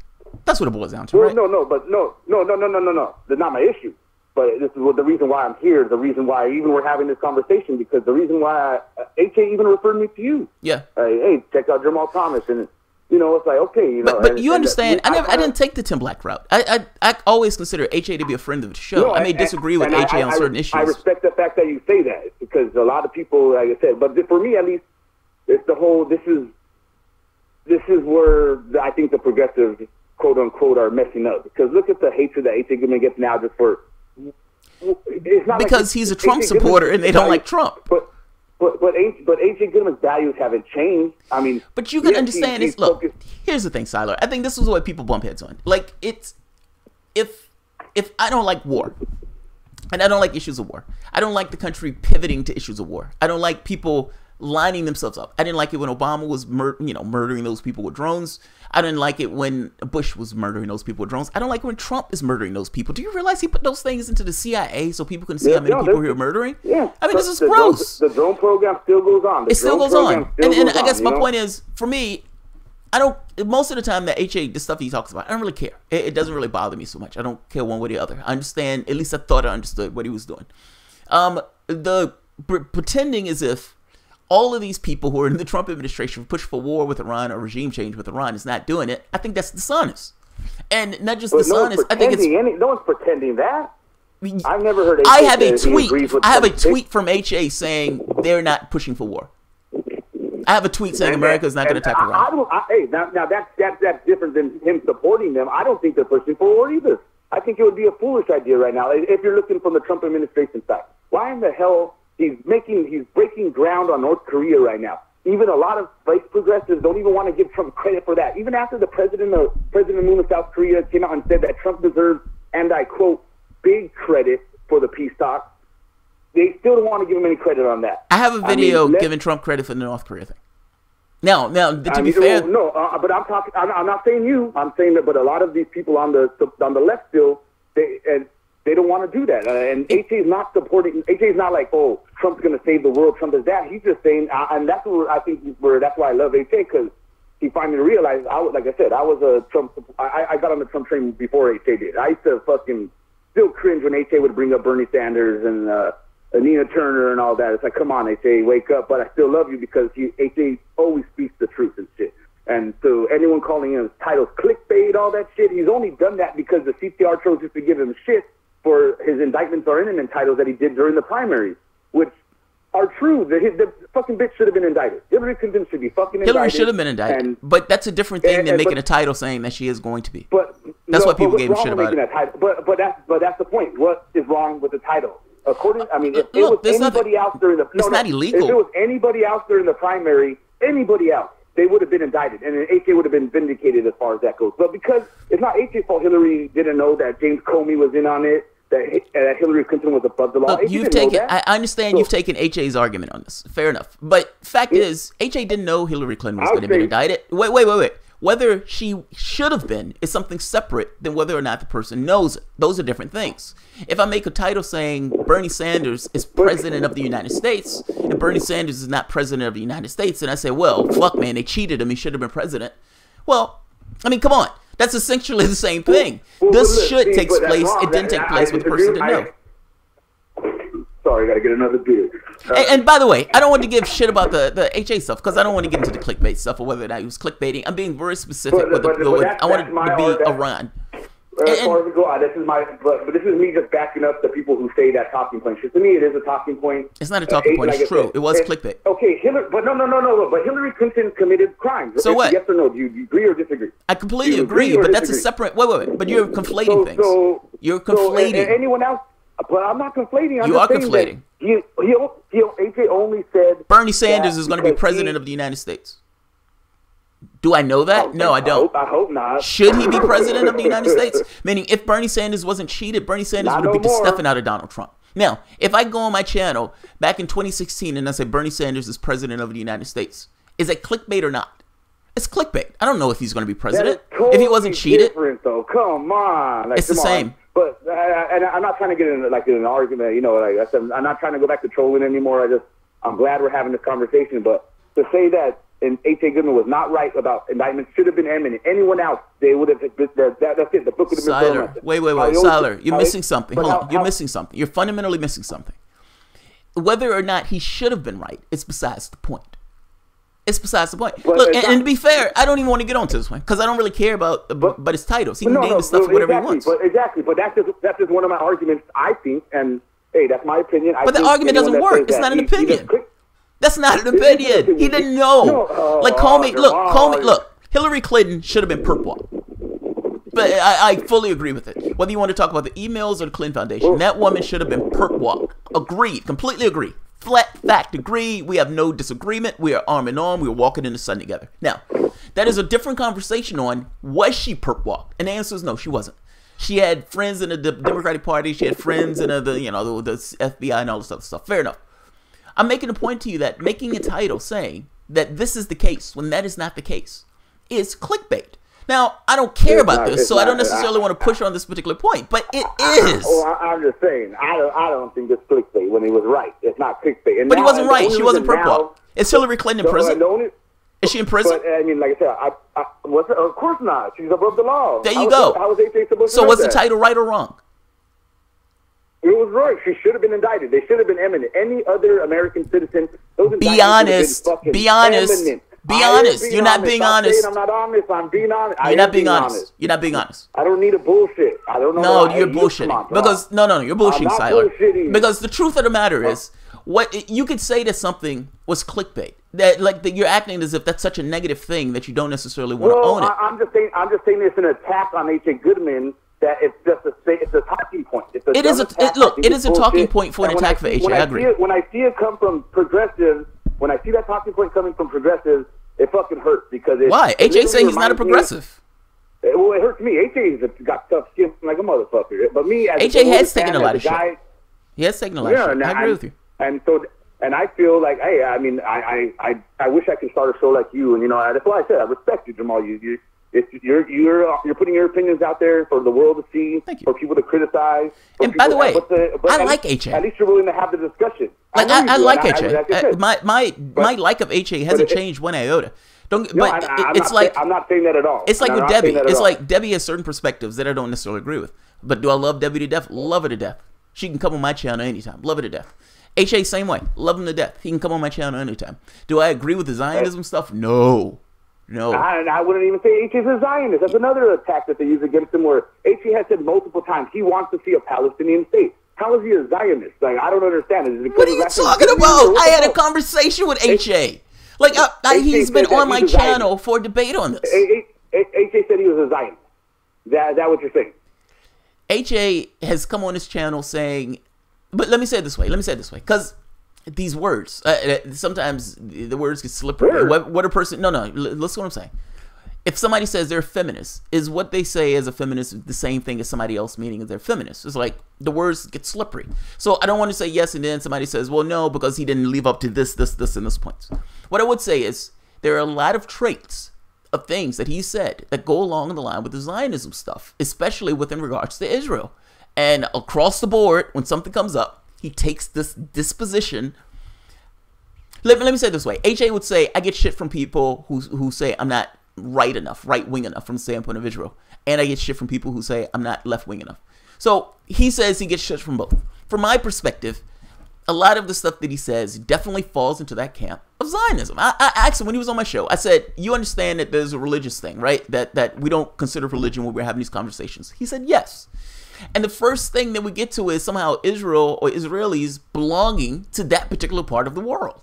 A: That's what it boils down to, right?
B: No. That's not my issue. But this is the reason why I'm here. The reason why even we're having this conversation, because the reason why H.A. even referred me to you.
A: Yeah.
B: Hey, check out Jamal Thomas, and it's like, okay,
A: But you understand, I didn't take the Tim Black route. I always consider H.A. to be a friend of the show.
B: No,
A: I may disagree with H.A. on certain issues.
B: I respect the fact that you say that, because a lot of people, like I said, but for me at least, it's the whole. This is where I think the progressives, quote unquote, are messing up. Because look at the hatred that H.A. Goodman gets now just for. It's not
A: because he's a Trump supporter and they don't like Trump.
B: But H.A. Goodman's values haven't changed.
A: But you can understand this. Look, here's the thing, Siler. I think this is what people bump heads on. Like, it's if I don't like war, and I don't like issues of war. I don't like the country pivoting to issues of war. I don't like people lining themselves up. I didn't like it when Obama was murdering those people with drones. I didn't like it when Bush was murdering those people with drones. I don't like it when Trump is murdering those people. Do you realize he put those things into the CIA so people can see how many people he was murdering?
B: Yeah.
A: This is gross.
B: The drone program still goes on.
A: It still goes on. And I guess my point is, for me, most of the time the stuff he talks about, I don't really care. It doesn't really bother me so much. I don't care one way or the other. I understand, at least I thought I understood what he was doing. The pretending as if all of these people who are in the Trump administration push for war with Iran or regime change with Iran is not doing it. I think that's dishonest. And not just dishonest, I think it's...
B: No one's pretending that. I've never heard
A: I have a tweet from HA saying they're not pushing for war. I have a tweet saying America is not going to attack Iran.
B: Now that's different than him supporting them. I don't think they're pushing for war either. I think it would be a foolish idea right now if you're looking from the Trump administration side. Why in the hell he's breaking ground on North Korea right now? Even a lot of fake progressives don't even want to give Trump credit for that. Even after the President Moon of South Korea came out and said that Trump deserves, and I quote, big credit for the peace talks, they still don't want to give him any credit on that.
A: I have a video giving Trump credit for the North Korea thing. Now, to be fair,
B: but I'm talking. I'm not saying you. I'm saying that, but a lot of these people on the left still, they don't want to do that. And HA is not supporting. HA is not like, oh, Trump's going to save the world. Trump is that. He's just saying, and that's where I think that's why I love HA, because he finally realized. Like I said, I was a Trump. I got on the Trump train before HA did. I used to fucking still cringe when HA would bring up Bernie Sanders and Nina Turner and all that. It's like, come on, HA, wake up. But I still love you because HA always speaks the truth and shit. And so anyone calling him titles clickbait, all that shit, he's only done that because the CTR chose just to give him shit for his indictments are innocent titles that he did during the primaries, which are true. The fucking bitch should have been indicted. Hillary Clinton should be fucking indicted.
A: Hillary should have been indicted. But that's a different thing than making a title saying that she is going to be. That's what people gave a shit about it.
B: But that's the point. What is wrong with the title? According, I mean, if it was anybody else during the
A: it's not illegal.
B: If it was anybody else during the primary, anybody else, they would have been indicted, and then HA would have been vindicated as far as that goes. But because it's not HA's fault, Hillary didn't know that James Comey was in on it, that Hillary Clinton was above the law.
A: Look, I understand you've taken HA's argument on this. Fair enough. But fact is, HA didn't know Hillary Clinton was going to be indicted. Wait. Whether she should have been is something separate than whether or not the person knows it. Those are different things. If I make a title saying Bernie Sanders is president of the United States and Bernie Sanders is not president of the United States, and I say, well, fuck, man, they cheated him. He should have been president. Well, I mean, come on. That's essentially the same thing. This should take place. It didn't take place with the person to know.
B: Sorry, I got to get another beer.
A: And by the way, I don't want to give shit about the HA stuff because I don't want to get into the clickbait stuff or whether or not he was clickbaiting. I'm being very specific with I want it to be Iran.
B: As far as we go, this is me just backing up the people who say that talking point. To me, it is a talking point.
A: It's not a talking point. It's true. It was clickbait.
B: Okay, but no. But Hillary Clinton committed crimes.
A: So what?
B: Yes or no? Do you agree or disagree?
A: I completely agree, but that's a separate. Wait. But you're conflating things. You're conflating.
B: Anyone else? But I'm not conflating.
A: You are conflating.
B: HA only said
A: Bernie Sanders is going to be president of the United States. Do I know that? No, I don't.
B: I hope not.
A: Should he be president of the United States? Meaning, if Bernie Sanders wasn't cheated, Bernie Sanders would have beat the stuffing out of Donald Trump. Now, if I go on my channel back in 2016 and I say Bernie Sanders is president of the United States, is it clickbait or not? It's clickbait. I don't know if he's going to be president.
B: Totally
A: if he wasn't cheated,
B: though. Come on,
A: it's the same.
B: But and I'm not trying to get in an argument. You know, like I said, I'm not trying to go back to trolling anymore. I'm glad we're having this conversation. But to say that H.A. Goodman was not right about indictments should have been imminent. Anyone else, they would have. That's it. The book would have been thrown.
A: Wait. Siler, you're missing something. Hold on. You're missing something. You're fundamentally missing something. Whether or not he should have been right, it's besides the point. It's besides the point. Look, and to be fair, I don't even want to get onto this one because I don't really care about his titles. He can name the stuff whatever he wants.
B: Exactly. But that's just one of my arguments, I think. And hey, that's my opinion.
A: But the argument doesn't work. It's not an opinion. That's not an opinion. He didn't know. Like Comey, look. Hillary Clinton should have been perp walked. But I fully agree with it. Whether you want to talk about the emails or the Clinton Foundation, that woman should have been perp walked. Agreed. Completely agree. Flat fact, agree. We have no disagreement. We are arm in arm. We are walking in the sun together. Now, that is a different conversation on was she perp walked? And the answer is no, she wasn't. She had friends in the Democratic Party. She had friends in the FBI and all this other stuff. Fair enough. I'm making a point to you that making a title saying that this is the case when that is not the case is clickbait. Now, I don't care about this, so I don't necessarily want to push on this particular point, but it is.
B: I'm just saying, I don't think it's clickbait when he was right. It's not clickbait.
A: But he wasn't right. She wasn't perp walked. Is Hillary Clinton in prison? Is she in prison?
B: But, I mean, like I said, of course not. She's above the law.
A: There you go.
B: How was HA supposed to
A: So was the title right or wrong?
B: It was right. She should have been indicted. They should have been eminent. Any other American citizen, those
A: be honest. Be honest.
B: Eminent.
A: Be honest. You're not being honest.
B: I'm not honest. I'm being honest.
A: You're not being honest. You're not being honest.
B: I don't need a bullshit. I don't know.
A: No, you're bullshitting. Because no, you're bullshitting, Siler. Because the truth of the matter is, what you could say that something was clickbait. That you're acting as if that's such a negative thing that you don't necessarily want to own it.
B: I'm just saying it's an attack on H.A. Goodman. That it's just it's a talking point. It is
A: a talking point for an attack for H.A. I agree.
B: When I see it come from progressives, when I see that talking point coming from progressives, it fucking hurts because
A: why? H.A. saying he's not a progressive.
B: Well, it hurts me. H.A.'s got tough skin like a motherfucker. But me, as
A: H.A. has taken a lot of shit. He has taken a lot of shit. I agree with you.
B: And I feel like, hey, I mean, I wish I could start a show like you. And that's why I said I respect you, Jamal. You're putting your opinions out there for the world to see, for people to criticize.
A: And by the way, I like H.A.
B: At least you're willing to have the discussion.
A: I like H.A. My like of H.A. hasn't changed one iota. I'm not saying that at all. It's like with Debbie. It's like Debbie has certain perspectives that I don't necessarily agree with. But do I love Debbie to death? Love her to death. She can come on my channel anytime. Love her to death. H.A. same way. Love him to death. He can come on my channel anytime. Do I agree with the Zionism stuff? No.
B: I wouldn't even say H.A. is a Zionist. That's another attack that they use against him where H.A. has said multiple times he wants to see a Palestinian state. How is he a Zionist? Like, I don't understand.
A: What are you talking about? I had a conversation with H.A. Like, he's been on my channel for a debate on this.
B: H.A. said he was a Zionist. Is that what you're saying?
A: H.A. has come on his channel saying, but let me say it this way, because these words, sometimes the words get slippery. What a person, listen what I'm saying. If somebody says they're a feminist, is what they say as a feminist the same thing as somebody else meaning they're feminist? It's like the words get slippery. So I don't want to say yes and then somebody says, well, no, because he didn't live up to this, and this points. What I would say is there are a lot of traits of things that he said that go along the line with the Zionism stuff, especially within regards to Israel. And across the board, when something comes up, he takes this disposition. Let me say it this way. H.A. would say, I get shit from people who say I'm not right-wing enough from the standpoint of Israel. And I get shit from people who say I'm not left-wing enough. So he says he gets shit from both. From my perspective, a lot of the stuff that he says definitely falls into that camp of Zionism. I asked him when he was on my show, I said, you understand that there's a religious thing, right? That we don't consider religion when we're having these conversations. He said, yes. And the first thing that we get to is somehow Israel or Israelis belonging to that particular part of the world.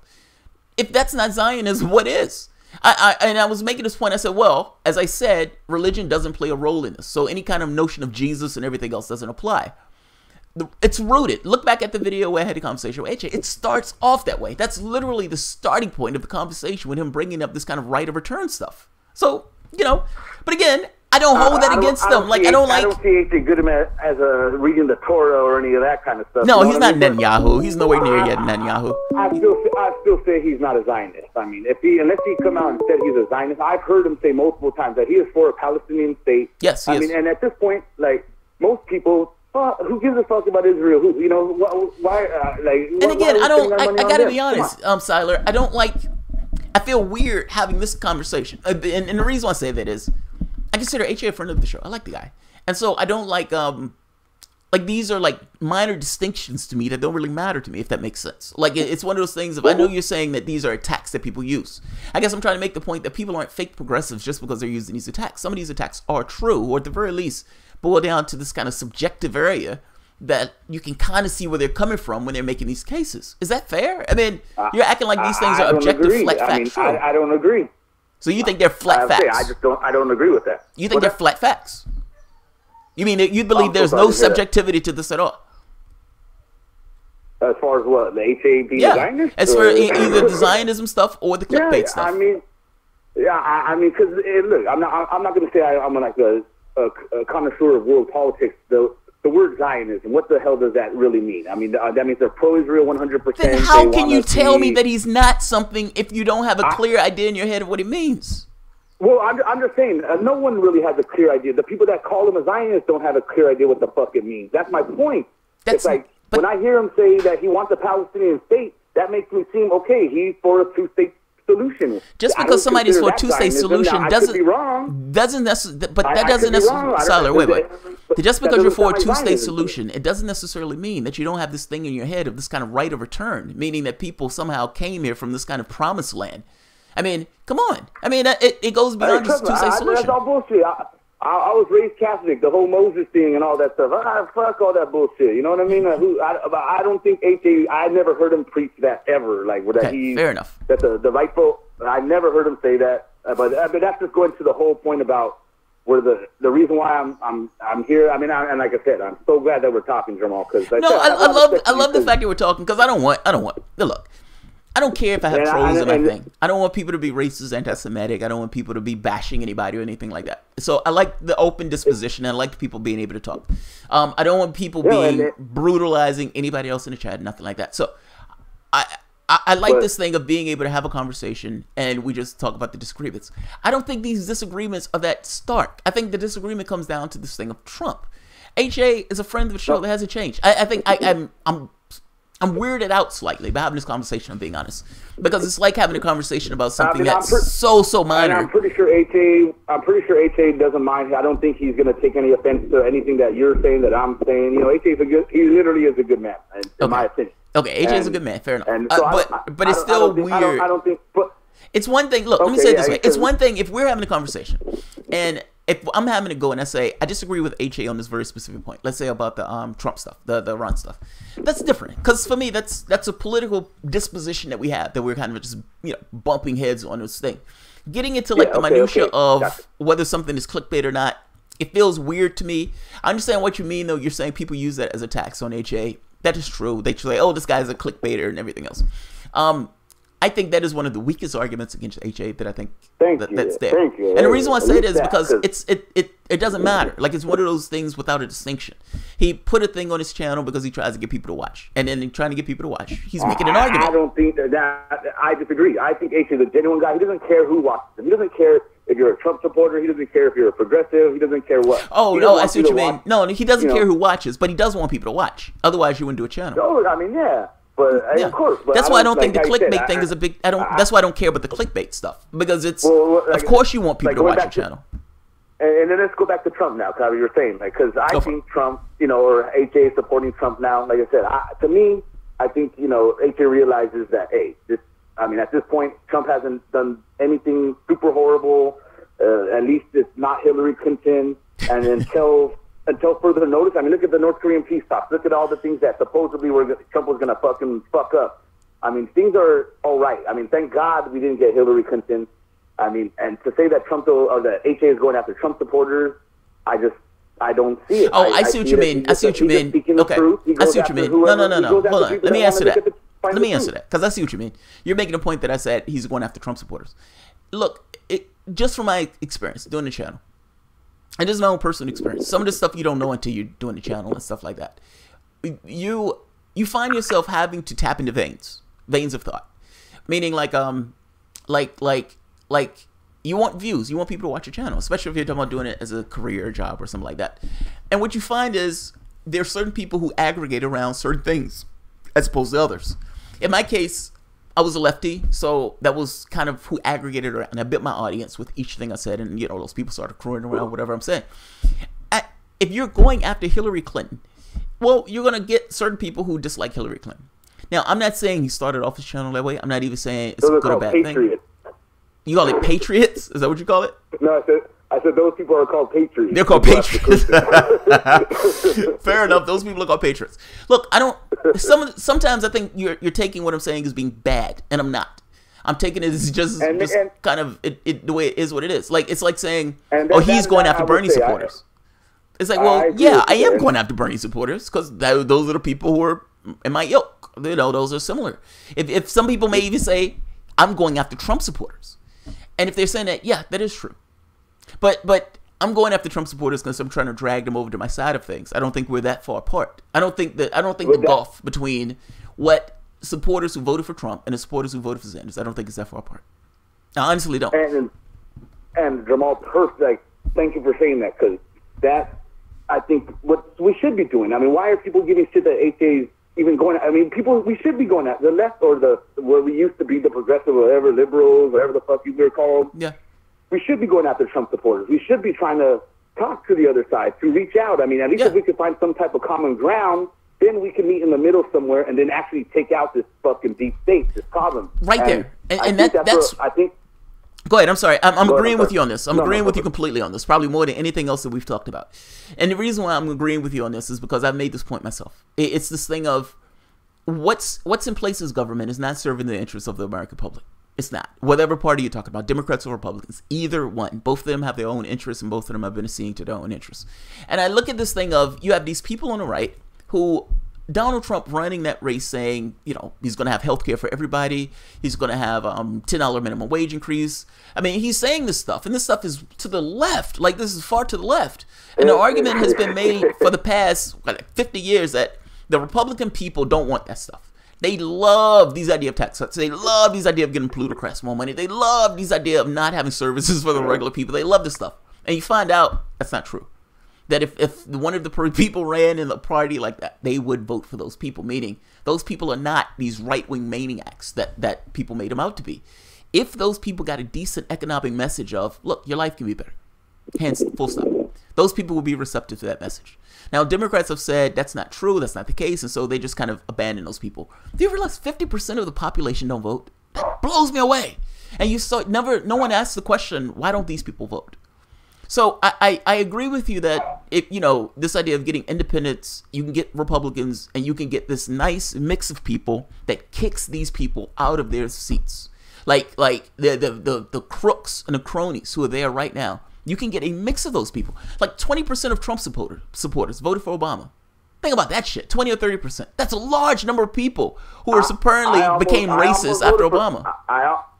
A: If that's not Zionism, what is? And I was making this point. I said, well, as I said, religion doesn't play a role in this. So any kind of notion of Jesus and everything else doesn't apply. It's rooted. Look back at the video where I had the conversation with H.A. It starts off that way. That's literally the starting point of the conversation with him bringing up this kind of right of return stuff. So, but again, I don't hold that against them. I don't
B: see H.A. Goodman as reading the Torah or any of that kind of stuff.
A: No, he's not Netanyahu. He's nowhere near yet Netanyahu.
B: I still say he's not a Zionist. I mean, unless he come out and said he's a Zionist, I've heard him say multiple times that he is for a Palestinian state.
A: Yes, he is.
B: And at this point, most people, who gives a fuck about Israel? Why?
A: And again, I gotta be honest, Siler. I feel weird having this conversation, and the reason why I say that is, I consider H.A. a friend of the show. I like the guy. And so I don't these are minor distinctions to me that don't really matter to me, if that makes sense. It's one of those things, if I know you're saying that these are attacks that people use, I guess I'm trying to make the point that people aren't fake progressives just because they're using these attacks. Some of these attacks are true, or at the very least, boil down to this kind of subjective area that you can kind of see where they're coming from when they're making these cases. Is that fair? I mean, you're acting like these things are objective, flat facts.
B: I don't agree.
A: So you think they're flat facts?
B: I don't agree with that.
A: You think they're flat facts? You mean you believe there's no subjectivity to this at all?
B: As far as what, the H.A. being Zionist?
A: As for either the Zionism stuff or the clickbait stuff.
B: Because look, I'm not going to say I'm a connoisseur of world politics. The word Zionism, what the hell does that really mean? I mean, that means they're pro-Israel 100%.
A: Then how can you tell me that he's not something if you don't have a clear idea in your head of what it means?
B: Well, I'm just saying, no one really has a clear idea. The people that call him a Zionist don't have a clear idea what the fuck it means. That's my point. It's when I hear him say that he wants a Palestinian state, that makes me seem, okay, he's for a two-state solution.
A: Just because somebody's for a two-state solution doesn't necessarily. But that doesn't necessarily. Siler, wait. just because you're for a two-state
B: Zionism.
A: solution, it doesn't necessarily mean that you don't have this thing in your head of this kind of right of return, meaning that people somehow came here from this kind of promised land. I mean, come on. I mean, it goes beyond just two-state solution.
B: That's all bullshit. I was raised Catholic, the whole Moses thing and all that stuff. Fuck all that bullshit. You know what I mean? I don't think H.A. I never heard him preach that ever. Like,
A: okay, fair enough.
B: That the rightful. I never heard him say that. But that's just going to the whole point about where the reason why I'm here. I mean, and like I said, I'm so glad that we're talking, Jamal. Because
A: I love the fact that we're talking, because I don't want. Look. I don't care if I have trolls in my thing. I don't want people to be racist, anti-Semitic. I don't want people to be bashing anybody or anything like that. So I like the open disposition, and I like people being able to talk. I don't want people being brutalizing anybody else in the chat, nothing like that. So I like this thing of being able to have a conversation, and we just talk about the disagreements. I don't think these disagreements are that stark. I think the disagreement comes down to this thing of Trump. H.A. is a friend of the show that hasn't changed. I think I'm weirded out slightly by having this conversation, I'm being honest. Because it's like having a conversation about something that's so minor.
B: And I'm pretty sure H.A. doesn't mind. I don't think he's going to take any offense to anything that you're saying, that I'm saying. You know, he literally is a good man, in my opinion.
A: Okay, H.A. is a good man, fair enough.
B: And so
A: but it's still weird.
B: I don't think...
A: It's one thing, look, let me say it this way. It's one thing if we're having a conversation, and if I'm having to go and I say, I disagree with H.A. on this very specific point, let's say about the Trump stuff, the Iran stuff, that's different. Because for me, that's a political disposition that we have, that we're kind of just, bumping heads on this thing. Getting into the minutia of whether something is clickbait or not, it feels weird to me. I understand what you mean, though. You're saying people use that as attacks on H.A. That is true. They say, oh, this guy's a clickbaiter and everything else. I think that is one of the weakest arguments against H.A. that I think that's there.
B: Thank you.
A: And the reason why I say it is because it doesn't matter. Like, it's one of those things without a distinction. He put a thing on his channel because he tries to get people to watch. And then trying to get people to watch, he's making an argument.
B: I don't think that I disagree. I think H.A. is a genuine guy. He doesn't care who watches him. He doesn't care if you're a Trump supporter. He doesn't care if you're a progressive. He doesn't care what.
A: Oh, no, I see what you mean. No, he doesn't care who watches, but he does want people to watch. Otherwise, you wouldn't do a channel.
B: No, I mean, yeah. But of course, but
A: that's why I don't think the clickbait thing is a big. That's why I don't care about the clickbait stuff, because it's of course you want people to watch your channel.
B: And then let's go back to Trump now, Kyle. You're saying, because I think Trump, or H.A. is supporting Trump now. Like I said, to me, I think H.A. realizes that at this point, Trump hasn't done anything super horrible. At least it's not Hillary Clinton, and until further notice, I mean, look at the North Korean peace talks. Look at all the things that supposedly Trump was going to fucking fuck up. I mean, things are all right. I mean, thank God we didn't get Hillary Clinton. I mean, and to say that that H.A. is going after Trump supporters, I don't see it.
A: Oh, I see what you mean. I see what you mean. Okay, I see what you mean. No. Hold on. Let me answer that. Let me answer that, because I see what you mean. You're making a point that I said he's going after Trump supporters. Look, just from my experience doing the channel, and this is my own personal experience. Some of this stuff you don't know until you're doing the channel and stuff like that. You find yourself having to tap into veins of thought, meaning like you want views, you want people to watch your channel, especially if you're talking about doing it as a career or job or something like that. And what you find is there are certain people who aggregate around certain things as opposed to others. In my case, I was a lefty, so that was kind of who aggregated around. And I built my audience with each thing I said, and those people started crowing around whatever I'm saying. If you're going after Hillary Clinton, well, you're gonna get certain people who dislike Hillary Clinton. Now, I'm not saying he started off his channel that way. I'm not even saying it's a good or bad thing. You call it patriots? Is that what you call it?
B: No, I said those people are called patriots.
A: They're called patriots. Fair enough. Those people are called patriots. Look, sometimes I think you're taking what I'm saying as being bad, and I'm not. I'm taking it as just kind of the way it is what it is. Like, it's like saying, he's going after Bernie supporters. It's like, well, yeah, I am going after Bernie supporters, because those are the people who are in my ilk. Those are similar. If some people may even say, I'm going after Trump supporters. And if they're saying that, yeah, that is true. But I'm going after Trump supporters because I'm trying to drag them over to my side of things. I don't think we're that far apart. I don't think the gulf between what supporters who voted for Trump and the supporters who voted for Sanders, I don't think it's that far apart. I honestly don't.
B: And Jamal, thank you for saying that, because that, I think, what we should be doing. I mean, why are people giving shit that H.A.'s even going? I mean, we should be going at the left, or where we used to be, the progressive, whatever, liberals, whatever the fuck you were called.
A: Yeah.
B: We should be going after Trump supporters. We should be trying to talk to the other side, to reach out. I mean, at least if we could find some type of common ground, then we can meet in the middle somewhere and then actually take out this fucking deep state, this problem.
A: Right there. And that's I think. Go ahead. I'm sorry. I'm agreeing with you on this. I'm agreeing with you completely on this, probably more than anything else that we've talked about. And the reason why I'm agreeing with you on this is because I've made this point myself. It's this thing of what's in place as government is not serving the interests of the American public. It's not. Whatever party you're talking about, Democrats or Republicans, either one. Both of them have their own interests, and both of them have been seeing to their own interests. And I look at this thing of you have these people on the right who Donald Trump running that race saying, you know, he's going to have health care for everybody. He's going to have $10 minimum wage increase. I mean, he's saying this stuff, and this stuff is to the left. Like, this is far to the left. And the argument has been made for the past 50 years that the Republican people don't want that stuff. They love these idea of tax cuts. They love these idea of getting plutocrats more money. They love these idea of not having services for the regular people. They love this stuff. And you find out that's not true. That if one of the people ran in the party like that, they would vote for those people, meaning those people are not these right-wing maniacs that people made them out to be. If those people got a decent economic message of, look, your life can be better, hands full stop, those people will be receptive to that message. Now, Democrats have said that's not true, that's not the case, and so they just kind of abandon those people. Do you realize 50% of the population don't vote? That blows me away. And no one asks the question, why don't these people vote? So I agree with you that this idea of getting independents, you can get Republicans, and you can get this nice mix of people that kicks these people out of their seats. Like the crooks and the cronies who are there right now. You can get a mix of those people. Like 20% of Trump supporters voted for Obama. Think about that shit. 20 or 30%. That's a large number of people who apparently became racist after Obama.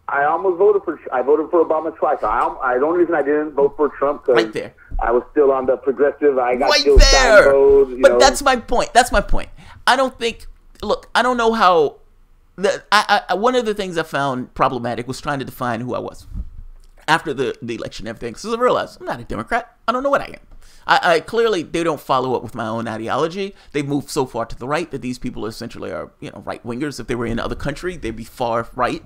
B: I almost voted for. I voted for Obama twice. The only reason I didn't vote for Trump because
A: right there.
B: I was still on the progressive. I got
A: right
B: still
A: there.
B: Votes,
A: but that's my point. That's my point. I don't think. Look, I don't know how. One of the things I found problematic was trying to define who I was after the election and everything. So I realized I'm not a Democrat. I don't know what I am. I clearly they don't follow up with my own ideology. They've moved so far to the right that these people essentially are right wingers. If they were in another country, they'd be far right.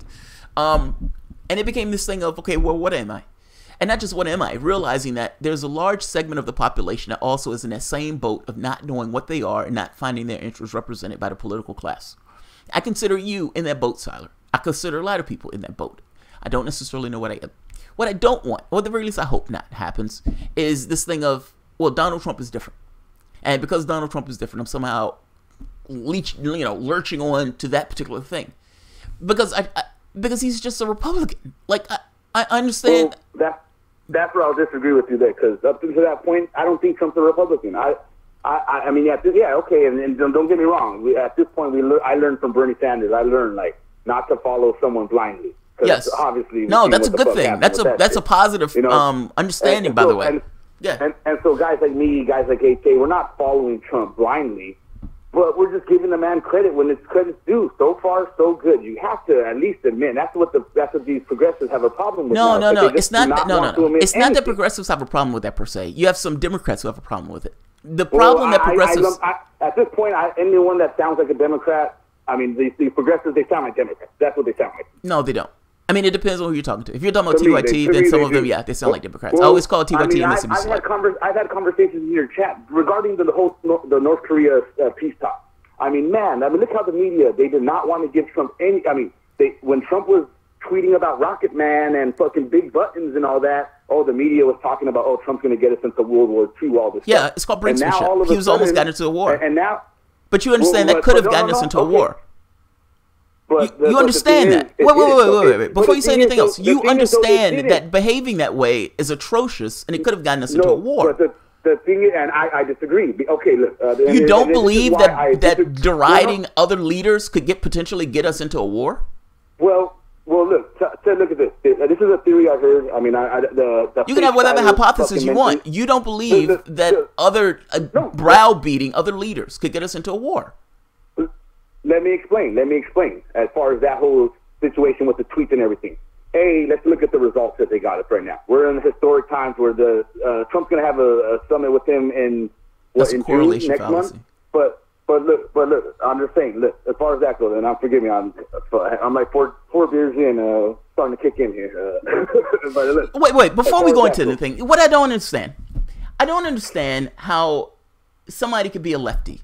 A: And it became this thing of, okay, well, what am I? And not just what am I, realizing that there's a large segment of the population that also is in that same boat of not knowing what they are and not finding their interests represented by the political class. I consider you in that boat, Siler. I consider a lot of people in that boat. I don't necessarily know what I am. What I don't want, or at the very least I hope not happens, is this thing of, well, Donald Trump is different. And because Donald Trump is different, I'm somehow lurching on to that particular thing. Because he's just a Republican. Like, I understand.
B: Well, that's where I'll disagree with you there, because up to that point, I don't think Trump's a Republican. I mean, okay, and don't get me wrong. At this point, I learned from Bernie Sanders. I learned, not to follow someone blindly.
A: Yes.
B: Obviously.
A: No, that's a good thing. That's a positive understanding, by the way.
B: And so guys like me, guys like AK, we're not following Trump blindly. But we're just giving the man credit when it's credit's due. So far, so good. You have to at least admit that's what these progressives have a problem with.
A: No. It's not that progressives have a problem with that per se. You have some Democrats who have a problem with it. The problem that progressives
B: at this point, anyone that sounds like a Democrat, I mean, the progressives, they sound like Democrats. That's what they sound like.
A: No, they don't. I mean, it depends on who you're talking to. If you're talking about TYT, then some of them, they sound like Democrats. I always call TYT MSNBC.
B: I've had conversations in your chat regarding the North Korea peace talk. I mean, look how the media, they did not want to give Trump any. I mean, when Trump was tweeting about Rocket Man and fucking big buttons and all that, the media was talking about, Trump's going to get us into World War II, all this stuff.
A: Yeah, it's called brinksmanship. He was almost got into a war.
B: And now,
A: but you understand that could have gotten us into a war. You understand that. Wait. Before you say anything else, you understand that behaving that way is atrocious and it could have gotten us into a war.
B: But the thing is, and I disagree. Okay, look.
A: You don't believe that deriding other leaders could potentially get us into a war?
B: Well, look. Look at this. This is a theory I heard. I mean,
A: you can have whatever hypothesis you want. You don't believe that other browbeating other leaders could get us into a war.
B: Let me explain. As far as that whole situation with the tweets and everything. Let's look at the results that they got us right now. We're in historic times where Trump's going to have a summit with him in June next month. But look, I'm just saying. Look, as far as that goes, and forgive me, I'm like four beers in, starting to kick in here. But look,
A: wait. Before we go into anything, what I don't understand, I don't understand how somebody could be a lefty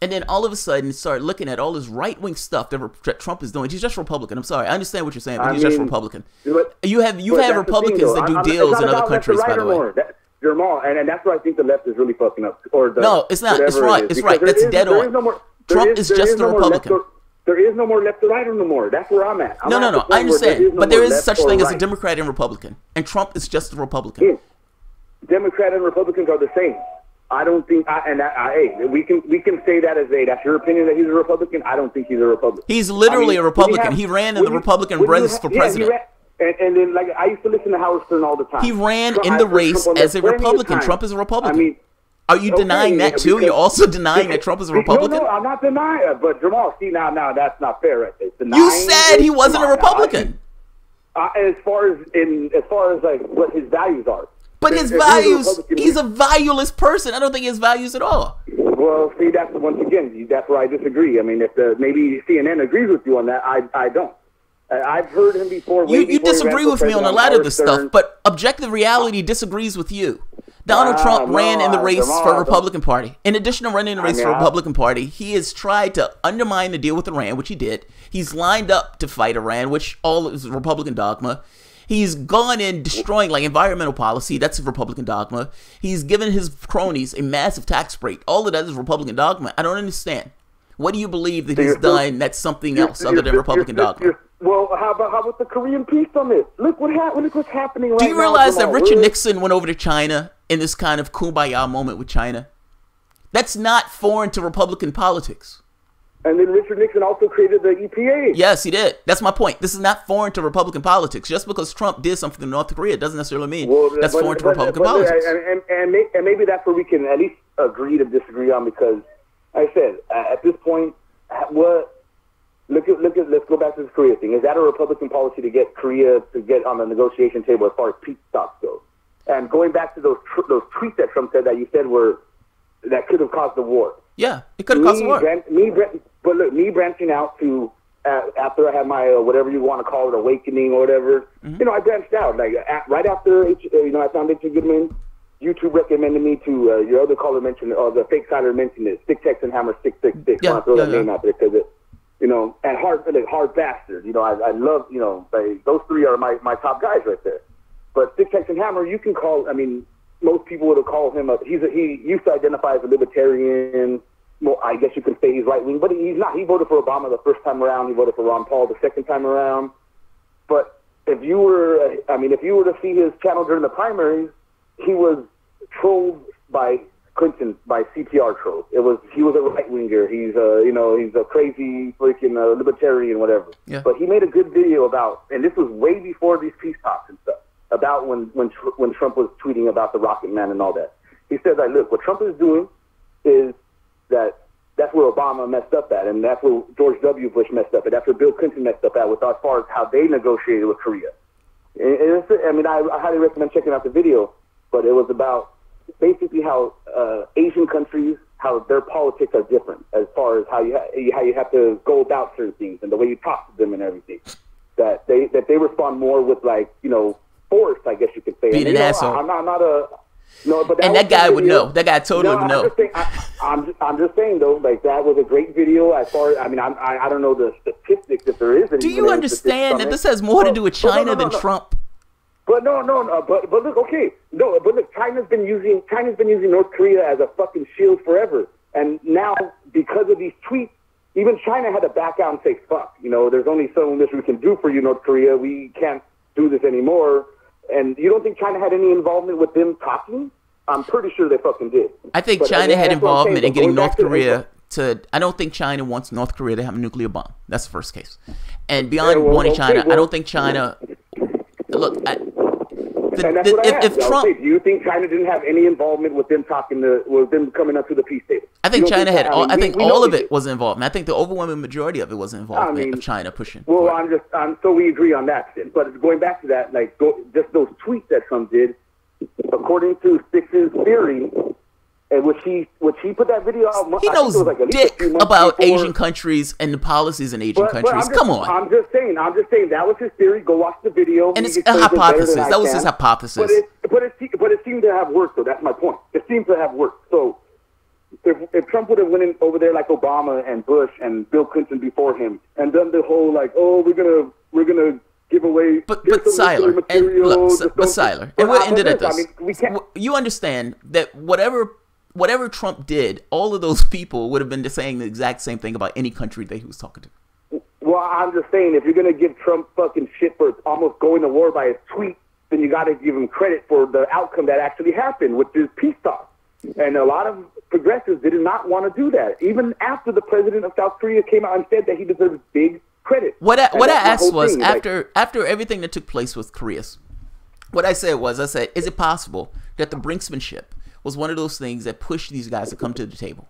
A: and then all of a sudden start looking at all this right-wing stuff that Trump is doing. He's just Republican. I'm sorry. I understand what you're saying, but he's just Republican. You have Republicans that do deals in other countries, by the way.
B: Jamal, and that's why I think the left is really fucking up.
A: No, it's not. It's right. It's right. That's dead on. Trump is just a Republican.
B: There is no more left or right no more. That's where I'm at.
A: No. I understand. But there is such thing as a Democrat and Republican. And Trump is just a Republican.
B: Democrat and Republicans are the same. I don't think, we can say that as that's your opinion that he's a Republican. I don't think he's a Republican.
A: He's literally a Republican. He ran in the Republican race for president.
B: And then, like, I used to listen to Howard Stern all the time.
A: He ran in the race as a Republican. Trump is a Republican. I mean, are you denying that too? You're also denying that Trump is a Republican?
B: No, I'm not denying it. But Jamal, see, now that's not fair right there.
A: You said he wasn't a Republican.
B: As far as like what his values are.
A: But his values, he's a valueless person. I don't think he has values at all.
B: Well, see, that's once again, that's where I disagree. I mean, if maybe CNN agrees with you on that, I don't. I've heard him before.
A: You disagree with me on a lot of this stuff, but objective reality disagrees with you. Donald Trump ran in the race for the Republican Party. In addition to running in the race for the Republican Party, he has tried to undermine the deal with Iran, which he did. He's lined up to fight Iran, which all is Republican dogma. He's gone in destroying like environmental policy. That's a Republican dogma. He's given his cronies a massive tax break. All of that is Republican dogma. I don't understand. What do you believe that he's done that's something else other than Republican dogma?
B: Well, how about the Korean Peace Summit? Look what's happening right now.
A: Do you realize that Richard Nixon went over to China in this kind of kumbaya moment with China? That's not foreign to Republican politics.
B: And then Richard Nixon also created the EPA.
A: Yes, he did. That's my point. This is not foreign to Republican politics. Just because Trump did something in North Korea doesn't necessarily mean that's foreign to Republican politics.
B: And maybe that's where we can at least agree to disagree on, because, like I said, at this point, let's go back to this Korea thing. Is that a Republican policy to get Korea to get on the negotiation table as far as peace talks go? And going back to those tweets that Trump said that you said that could have caused the war.
A: Yeah, it could have caused the war.
B: But look, me branching out to after I had my whatever you want to call it, awakening or whatever. Mm-hmm. I branched out like right after I found Goodman. YouTube recommended me to your other caller mentioned, or the fake siler mentioned it. Stick Tex and Hammer 666. I want to throw that name out there because and hard bastard. I love those three are my top guys right there. But Stick Tex and Hammer, you can call. I mean, most people would have called him he used to identify as a libertarian. Well, I guess you could say he's right wing, but he's not. He voted for Obama the first time around. He voted for Ron Paul the second time around. But if you were to see his channel during the primaries, he was trolled by Clinton, by CPR trolls. He was a right winger. He's a crazy freaking libertarian, whatever. Yeah. But he made a good video about, and this was way before these peace talks and stuff, about when Trump was tweeting about the Rocket Man and all that. He said that, look, what Trump is doing is that's where Obama messed up at, and that's where George W. Bush messed up at. That's where Bill Clinton messed up at, with as far as how they negotiated with Korea. I highly recommend checking out the video, but it was about basically how Asian countries, how their politics are different as far as how you have to go about certain things and the way you talk to them and everything. That they respond more with force, I guess you could say.
A: Being an asshole.
B: I'm not a. No, but
A: that guy would know. That guy totally would know.
B: I'm just saying though, like that was a great video. As far as I don't know the statistics if there is any.
A: Do you understand that this has more to do with China than Trump?
B: But no. But look, okay, no. But look, China's been using North Korea as a fucking shield forever, and now because of these tweets, even China had to back out and say, "Fuck, there's only so much we can do for you, North Korea. We can't do this anymore." And you don't think China had any involvement with them talking? I'm pretty sure they fucking did.
A: I think China had involvement in getting North Korea to... I don't think China wants North Korea to have a nuclear bomb. That's the first case. And beyond wanting China, I don't think China... Look, if Trump...
B: Do you think China didn't have any involvement with them with them coming up to the peace table?
A: I think China had... I think all of it was involved. I think the overwhelming majority of it was involvement of China pushing.
B: Well, so we agree on that then. But going back to that, just those tweets that Trump did, according to Stix's theory, and which he put that video out.
A: He knows dick about Asian countries and the policies in Asian countries. Come on.
B: I'm just saying that was his theory. Go watch the video.
A: And it's a hypothesis. That was his hypothesis.
B: it seemed to have worked, though. That's my point. It seemed to have worked. So if Trump would have went in over there like Obama and Bush and Bill Clinton before him and done the whole like, oh, we're gonna give away,
A: but Siler, and look, but Siler, and we'll end it at this. I mean, we can't. You understand that whatever Trump did, all of those people would have been saying the exact same thing about any country that he was talking to.
B: Well, I'm just saying, if you're going to give Trump fucking shit for almost going to war by his tweet, then you got to give him credit for the outcome that actually happened, which is peace talks. And a lot of progressives did not want to do that. Even after the president of South Korea came out and said that he deserves big credit.
A: What I asked was, after everything that took place with Korea, what I said, is it possible that the brinksmanship was one of those things that pushed these guys to come to the table?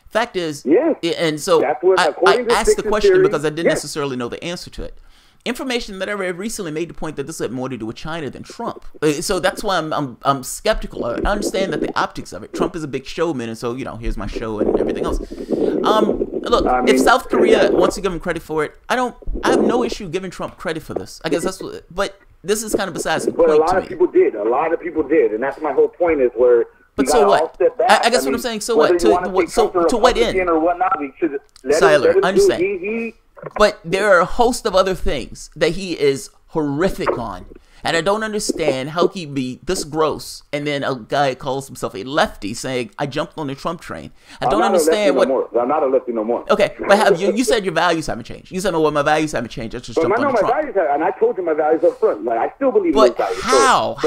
A: Fact is,
B: yes.
A: And so I asked the question theory, because I didn't necessarily know the answer to it. Information that I read recently made the point that this had more to do with China than Trump. So that's why I'm skeptical. I understand that the optics of it. Trump is a big showman, and so here's my show and everything else. Look, if South Korea wants to give him credit for it, I have no issue giving Trump credit for this. I guess that's what. But this is kind of besides the point.
B: But a lot of people did. A lot of people did, and that's my whole point. Is where.
A: But so what? I guess what I'm saying. So what? To what end?
B: Or whatnot, we should
A: Siler, I understand. But there are a host of other things that he is horrific on. And I don't understand how he be this gross and then a guy calls himself a lefty saying, I jumped on the Trump train. I don't understand what...
B: I'm not a lefty no more.
A: Okay, but you said your values haven't changed. You said, well, my values haven't changed. I just jumped on the Trump.
B: My values have, and I told you my values up front. Like, I still believe in those values.
A: How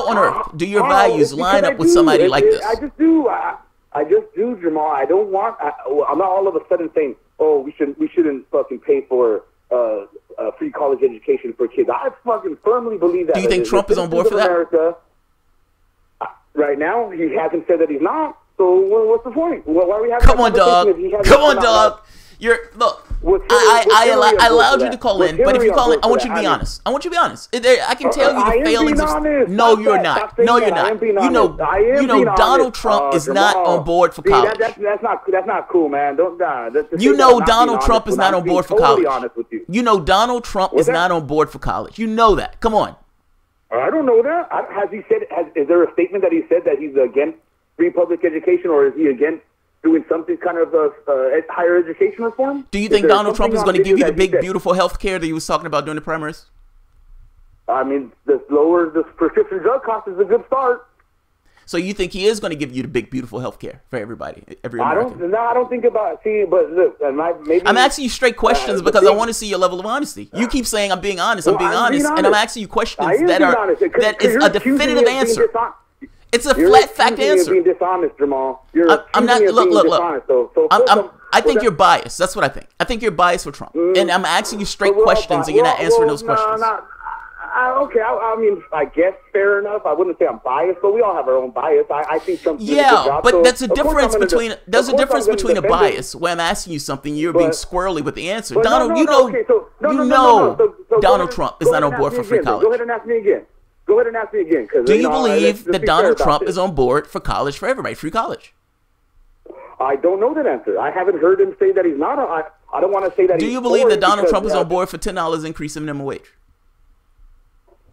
A: on earth do your values line up with somebody like this?
B: I just do. I just do, Jamal. I don't want... I'm not all of a sudden saying, oh, we shouldn't fucking pay for free college education for kids. I fucking firmly believe that.
A: Do you think Trump is on board for that?
B: America, right now, he hasn't said that he's not. So what's the point? Why are we having?
A: Come on, dog. Come on, dog. I allowed you to call in, but if you call in, I want you to be honest. I want you to be honest. I can tell you the failings of... No, you're not. No, you're not. You know, Donald Trump is not on board for college.
B: That's not cool, man.
A: You know Donald Trump is not on board for college. You know Donald Trump is not on board for college. You know that. Come on.
B: I don't know that. Has he said? Is there a statement that he said that he's against free public education, or is he against doing something kind of higher education reform?
A: Do you think Donald Trump is going to give you the big, beautiful health care that he was talking about during the primaries?
B: I mean, the prescription drug cost is a good start.
A: So you think he is going to give you the big, beautiful health care for everybody, every American?
B: I don't think about... See, but look, maybe...
A: I'm asking you straight questions because I want to see your level of honesty. You keep saying I'm being honest, and I'm asking you questions that is a definitive answer. It's a flat fact answer.
B: You're being dishonest, Jamal.
A: I'm not. Look. I think you're biased. That's what I think. I think you're biased for Trump, and I'm asking you straight questions, and you're not answering those questions.
B: Okay, I mean, I guess fair enough. I wouldn't say I'm biased, but we all have our own bias. I think Trump did a good job.
A: But that's a difference between. There's a difference between a bias where I'm asking you something, you're being squirrely with the answer. Donald, Donald Trump is not on board for free college.
B: Go ahead and ask me again.
A: Do you believe that Donald Trump is on board for college for everybody, free college?
B: I don't know that answer. I haven't heard him say that he's not. I don't want to say that.
A: Do you believe that Donald Trump is on board for $10 increase in minimum wage?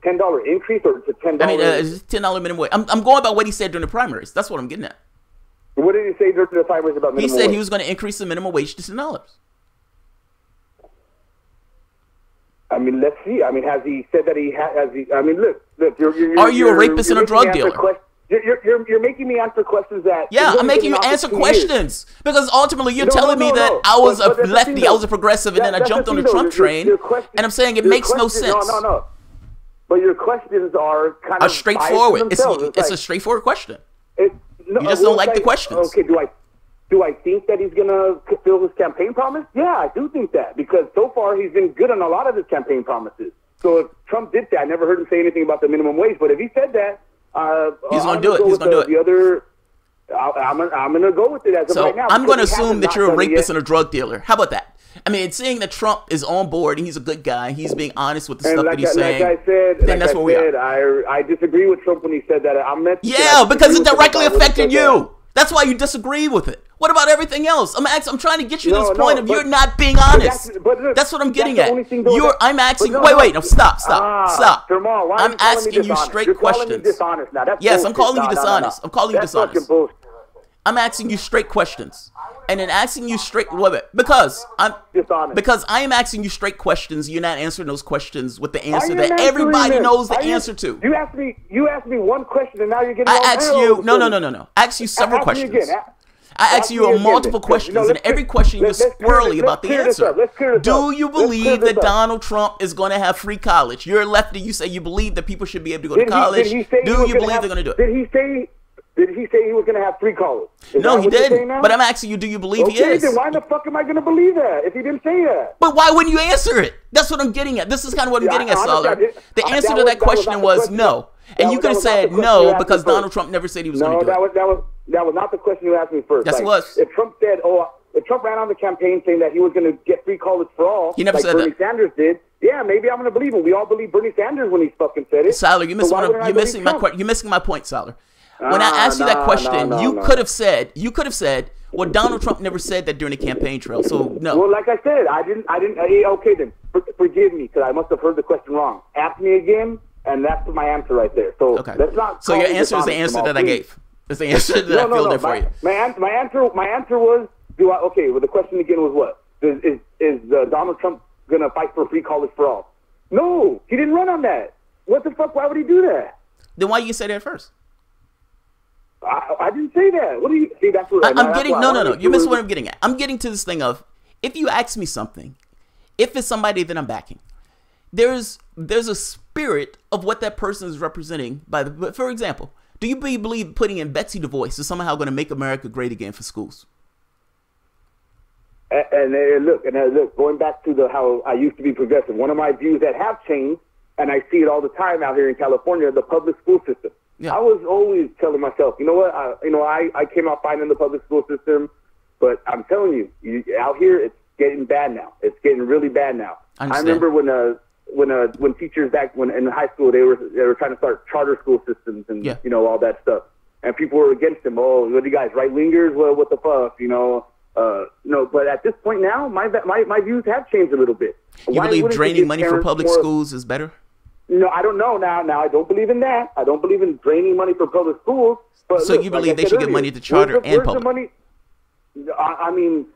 B: $10 increase or to $10?
A: I mean, $10 minimum wage. I'm going by what he said during the primaries. That's what I'm getting at.
B: What did he say during the primaries about minimum wage?
A: He said he was going to increase the minimum wage to $10.
B: I mean, let's see. I mean, has he said that he has? I mean, look.
A: Are you a rapist and a drug dealer?
B: You're making me answer questions that...
A: Yeah, I'm making you answer questions. Because ultimately you're telling me that I was a lefty, I was a progressive, and then I jumped on the Trump train, and I'm saying it makes no sense.
B: No. But your questions are kind of
A: straightforward. It's a straightforward question. You just don't like the questions.
B: Okay, do I think that he's going to fulfill his campaign promise? Yeah, I do think that. Because so far he's been good on a lot of his campaign promises. So if Trump did that, I never heard him say anything about the minimum wage. But if he said that...
A: he's going to do it. He's going to do it.
B: I'm going to go with it as of right now.
A: I'm going to assume that you're a rapist and a drug dealer. How about that? I mean, seeing that Trump is on board and he's a good guy, he's being honest with the stuff that he's saying. Then that's where we are.
B: I disagree with Trump when he said that.
A: Because it directly affected you. That's why you disagree with it. What about everything else? I'm trying to get you to this point of you're not being honest. That's what I'm getting at. I'm asking. Wait. No, stop.
B: Jamal, why
A: I'm asking you straight questions. Yes, I'm calling you dishonest. I'm calling you dishonest. I'm asking you straight questions. And then asking you straight because I am asking you straight questions. You're not answering those questions with the answer that everybody knows the answer to.
B: You asked me one question, and now you're getting.
A: I asked you no. I asked you several questions. I asked you multiple questions, and every question you were squirrely about the answer. Do you believe that Donald Trump is going to have free college? You're a lefty. You say you believe that people should be able to go to college. Do you believe they're going to do it?
B: Did he say he was going to have free college?
A: No, he didn't. But I'm asking you, do you believe he is?
B: Then why the fuck am I going to believe that if he didn't say that?
A: But why wouldn't you answer it? That's what I'm getting at. This is kind of what I'm getting at, Solar. The answer to that question was no. And you could have said no because Donald Trump never said he was going to do it.
B: That was not the question you asked me first.
A: Yes, it was.
B: If Trump said, if Trump ran on the campaign saying that he was going to get free college for all,
A: he never said
B: Bernie
A: that.
B: Sanders did, yeah, maybe I'm going to believe him. We all believe Bernie Sanders when he fucking said it.
A: Solar, you're missing my point, Solar. When I asked you that question, you could have said, well, Donald Trump never said that during the campaign trail, so no.
B: Well, like I said, I didn't. Okay, then forgive me because I must have heard the question wrong. Ask me again, and that's my answer right there. So let's not.
A: So your answer is the answer that I gave. It's the answer that I filled in for you.
B: My answer was, well, the question again was what? Is Donald Trump gonna fight for free college for all? No, he didn't run on that. What the fuck? Why would he do that?
A: Then why you say that first?
B: I didn't say that. What do you see? That's what
A: I'm getting. No. You missed what I'm getting at. I'm getting to this thing of if you ask me something, if it's somebody that I'm backing, there's a spirit of what that person is representing. For example, do you believe putting in Betsy DeVos is somehow going to make America great again for schools?
B: And look, going back to how I used to be progressive. One of my views that have changed, and I see it all the time out here in California, the public school system. Yeah. I was always telling myself, you know what? I came out fighting the public school system, but I'm telling you, out here it's getting bad now. It's getting really bad now. I remember when teachers back when in high school they were trying to start charter school systems and all that stuff, and people were against them. Oh, what are you guys, right wingers? Well, what the fuck, No, but at this point now, my views have changed a little bit.
A: You believe draining money from public schools is better?
B: No, I don't know now. Now I don't believe in that. I don't believe in draining money from public schools. But
A: so you believe they should give money to charter and public?
B: Money? I mean,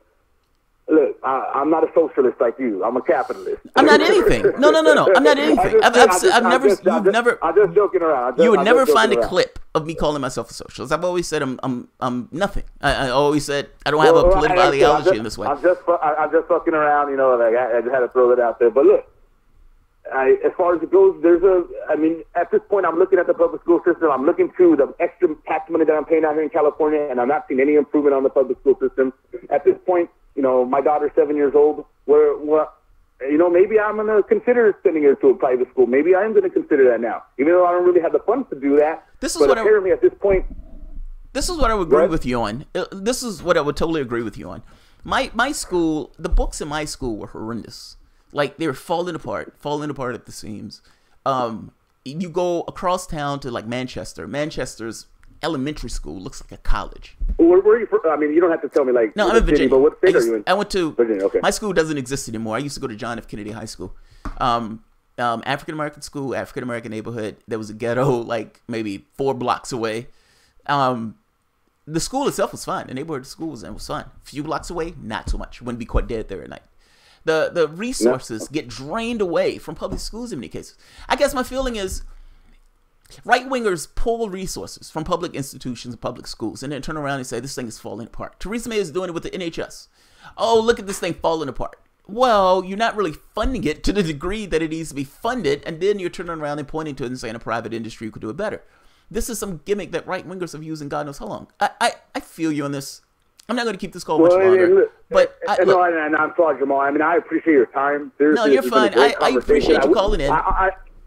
B: look, I'm not a socialist like you. I'm a capitalist.
A: I'm not anything. No. I'm not anything. I'm
B: just joking around.
A: You would never find a clip of me calling myself a socialist. I've always said I'm nothing. I always said I don't have a political ideology in this way.
B: I'm just fucking around. I just had to throw it out there. But look. As far as it goes, at this point, I'm looking at the public school system. I'm looking to the extra tax money that I'm paying out here in California, and I'm not seeing any improvement on the public school system. At this point, my daughter's 7 years old. Maybe I'm going to consider sending her to a private school. Maybe I am going to consider that now, even though I don't really have the funds to do that. Apparently, at this point,
A: this is what I would agree with you on. This is what I would totally agree with you on. My school, the books in my school were horrendous. Like, they were falling apart at the seams. You go across town to, like, Manchester. Manchester's elementary school looks like a college.
B: Where are you from? I mean, you don't have to tell me, like,
A: no, I'm in Virginia.
B: But what state are you in?
A: I went to
B: Virginia, okay.
A: My school doesn't exist anymore. I used to go to John F. Kennedy High School. African-American school, African-American neighborhood. There was a ghetto, like, maybe 4 blocks away. The school itself was fine. The neighborhood school was fine. A few blocks away, not so much. Wouldn't be quite dead there at night. The resources get drained away from public schools in many cases. I guess my feeling is right-wingers pull resources from public institutions and public schools and then turn around and say, this thing is falling apart. Theresa May is doing it with the NHS. Oh, look at this thing falling apart. Well, you're not really funding it to the degree that it needs to be funded, and then you're turning around and pointing to it and saying a private industry could do it better. This is some gimmick that right-wingers have used in God knows how long. I feel you on this. I'm not going to keep this call much longer.
B: And I'm sorry, Jamal. I mean, I appreciate your time.
A: No, you're fine. I appreciate you calling in.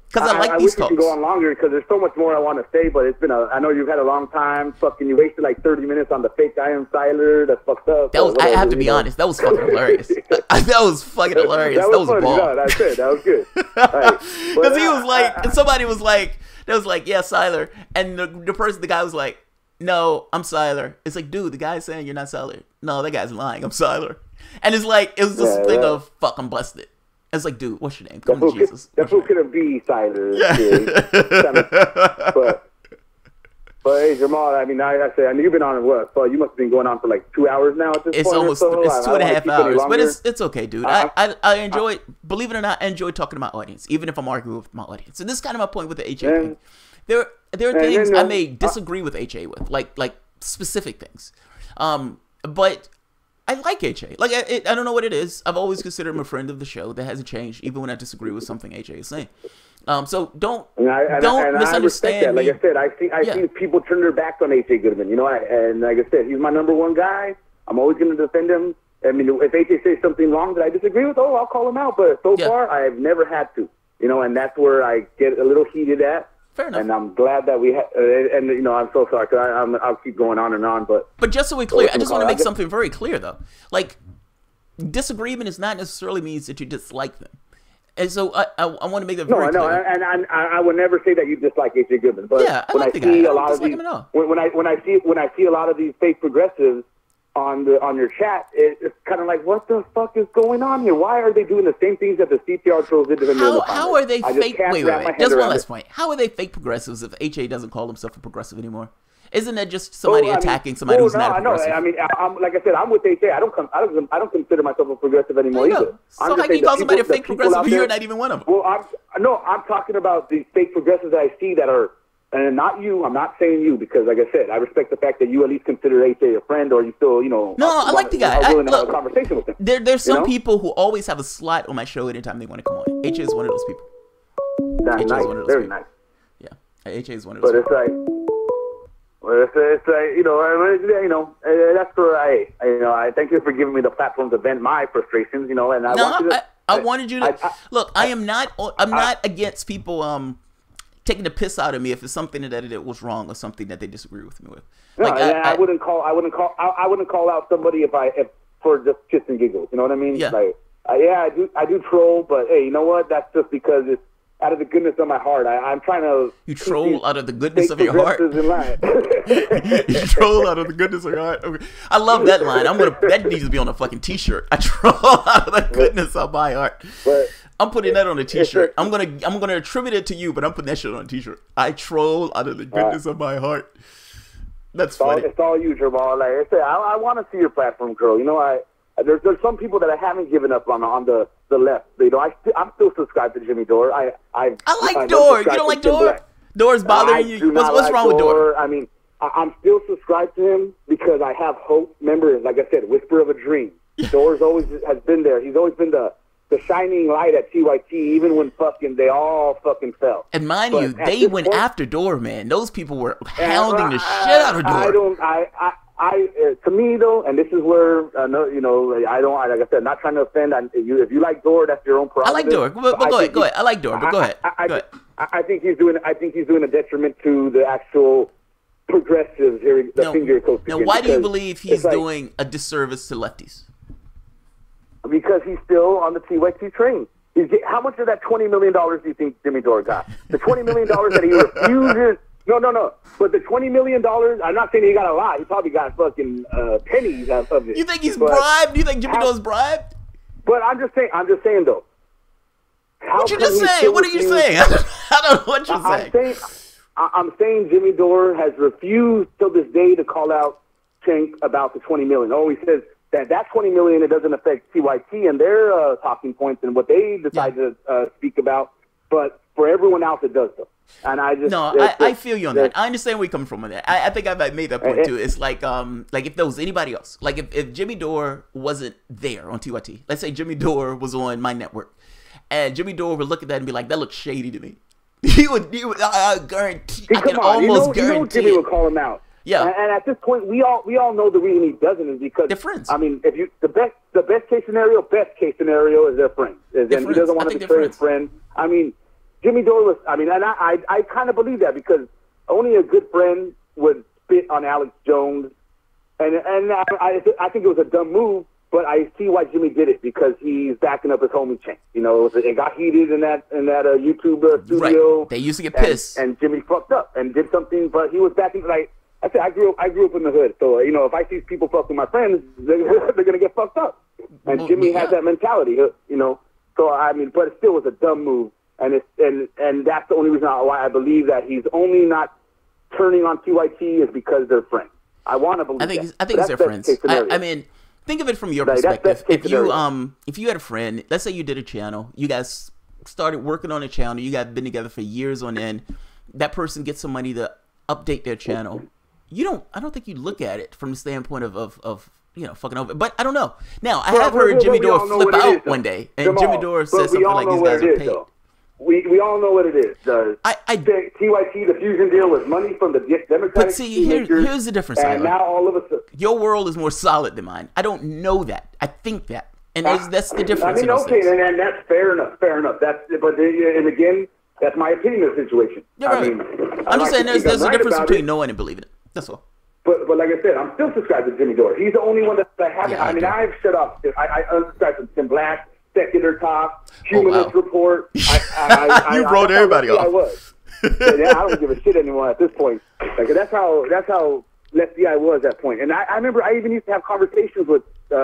A: Because I like these talks.
B: I wish we could go on longer because there's so much more I want to say, but it's been I know you've had a long time. Fucking, you wasted like 30 minutes on the fake I am Siler. That's fucked up.
A: I have to be honest. That was fucking hilarious. That was fucking hilarious. That was
B: funny. No, that's it. That was good.
A: Because he was like, and somebody was like, yeah, Siler. And the guy was like, no, I'm Siler. It's like, dude, the guy's saying you're not Siler. No, that guy's lying. I'm Siler. And it's like, it was this thing of, fuck, I'm busted. It's like, dude, what's your name? Come to Jesus.
B: That fool couldn't be Siler.
A: Yeah.
B: But hey, Jamal, I mean, I say, I mean, you've been on what? So you must have been going on for like 2 hours now at this
A: it's
B: point.
A: Almost,
B: or so.
A: it's 2.5 hours, but it's okay, dude. I enjoy,
B: I,
A: believe it or not, I enjoy talking to my audience, even if I'm arguing with my audience. And this is kind of my point with the HA thing. There are things I may disagree with HA with, like specific things. But I like HA. Like, I don't know what it is. I've always considered him a friend of the show. That hasn't changed, even when I disagree with something HA is saying. So don't misunderstand me.
B: Like I said, I see people turn their backs on H.A. Goodman. You know, and like I said, he's my number one guy. I'm always going to defend him. I mean, if H.A. says something wrong that I disagree with, I'll call him out. But so far, I've never had to. You know, and that's where I get a little heated at.
A: Fair enough.
B: And I'm glad that we and you know, I'm so sorry because I'll keep going on and on. But
A: just so we're clear, I just want to make something very clear though. Like, disagreement is not necessarily means that you dislike them. And so I want to make that very clear.
B: No, and I would never say that you dislike H.A. Goodman. But
A: yeah,
B: when I see a lot of these, when I see a lot of these fake progressives on your chat, it's kind of like, what the fuck is going on here? Why are they doing the same things that the CPR trolls did to them?
A: How are they fake? Wait. Just one last point. How are they fake progressives if HA doesn't call himself a progressive anymore? Isn't that just somebody attacking somebody who's not a progressive?
B: No, I mean, like I said, I'm with HA. I don't consider myself a progressive anymore either.
A: So how can you call somebody a fake progressive? You're not even one of them.
B: Well, I'm talking about the fake progressives that I see that are. And not you. I'm not saying you because, like I said, I respect the fact that you at least consider HA a friend, or you still, you know.
A: No, I like the guy.
B: I'm willing to have a conversation with him.
A: There's some people who always have a slot on my show anytime they want to come on. HA is one of those people.
B: That's nice. Very nice.
A: Yeah, HA is one of those.
B: But it's like, you know, that's where I thank you for giving me the platform to vent my frustrations, you know, and
A: I wanted you to look. I'm not against people taking the piss out of me if it's something that it was wrong or something that they disagree with me with. Like,
B: no, I wouldn't call out somebody if for just shits and giggles. You know what I mean?
A: Yeah.
B: Like, I do troll, but hey, you know what? That's just because it's out of the goodness of my heart. I'm trying to.
A: You troll out of the goodness of your heart. You troll out of the goodness of your heart. Okay. I love that line. That needs to be on a fucking t-shirt. I troll out of the goodness of my heart.
B: But
A: I'm putting that on a t-shirt. I'm gonna attribute it to you, but I'm putting that shit on a t-shirt. I troll out of the goodness of my heart. That's funny.
B: It's all you, Jamal. Like I said, I want to see your platform grow. You know, there's some people that I haven't given up on the left. You know, I'm still subscribed to Jimmy Dore. I
A: like Dore. You don't like Dore? Dore's bothering you. What's wrong with Dore?
B: I mean, I'm still subscribed to him because I have hope. Remember, like I said, whisper of a dream. Dore's always has been there. He's always been the shining light at TYT, even when they all fucking fell.
A: And mind you, they went after Dore, man. Those people were hounding the shit out of Dore.
B: To me though, and this is where you know, I don't, like I said, not trying to offend. If you like Dore, that's your own prerogative.
A: I like Dore, but go ahead. I like Dore, but go ahead.
B: I think he's doing a detriment to the actual progressives here.
A: Now, why do you believe he's doing a disservice to lefties?
B: Because he's still on the TYT train. How much of that $20 million do you think Jimmy Dore got? The $20 million that he refuses. No. But the $20 million, I'm not saying he got a lot. He probably got fucking pennies out of it.
A: You think he's bribed? Do you think Jimmy Dore's bribed?
B: But I'm just saying though.
A: What you just saying? What are you saying? I don't know what you're saying.
B: I'm saying Jimmy Dore has refused till this day to call out Cenk about the $20 million. Oh, he says that $20 million, it doesn't affect TYT and their talking points and what they decide to speak about, but for everyone else it does though. And
A: I feel you on that. I understand where you come from on that. I think I've made that point too. It's like if there was anybody else, like if Jimmy Dore wasn't there on TYT, let's say Jimmy Dore was on my network, and Jimmy Dore would look at that and be like, that looks shady to me. He would I guarantee. I can almost guarantee.
B: Jimmy would call him out.
A: Yeah,
B: and at this point, we all know the reason he doesn't is because
A: they're friends.
B: I mean, if the best case scenario is their friends, and he doesn't want to betray his friend. I mean, Jimmy Dore was. I mean, and I kind of believe that because only a good friend would spit on Alex Jones, and I think it was a dumb move, but I see why Jimmy did it because he's backing up his homie Cenk. You know, it got heated in that YouTube studio.
A: Right. They used to get pissed,
B: and Jimmy fucked up and did something, but he was backing like. I said I grew up in the hood, so you know if I see people fuck with my friends, they're gonna get fucked up. And Jimmy has that mentality, you know. So I mean, but it still was a dumb move, and that's the only reason why I believe that he's only not turning on TYT is because they're friends. I want to believe.
A: I think it's their friends. I mean, think of it from your perspective. If you had a friend, let's say you did a channel, you guys started working on a channel, you guys been together for years on end. That person gets some money to update their channel. I don't think you look at it from the standpoint of you know, fucking over. But I don't know. Now I have heard Jimmy Dore flip out one day, and Jimmy Dore says something like these guys are paid.
B: We all know what it is. TYT, the fusion deal, was money from the Democratic.
A: But see, here's the difference.
B: And now all of a sudden,
A: your world is more solid than mine. I don't know that. I think that, and that's the difference.
B: I mean, okay, and that's fair enough. Fair enough. And again, that's my opinion of the situation.
A: Yeah, right. I mean, I'm just saying there's a difference between knowing and believing it. That's all.
B: But like I said, I'm still subscribed to Jimmy Dore. He's the only one that I haven't. Yeah, I mean, I've shut up. I unsubscribed to Tim Black, Secular Talk, Humanist Report.
A: You wrote everybody off.
B: I was. Yeah, I don't give a shit anymore at this point. Like that's how lefty I was at that point. And I remember I even used to have conversations with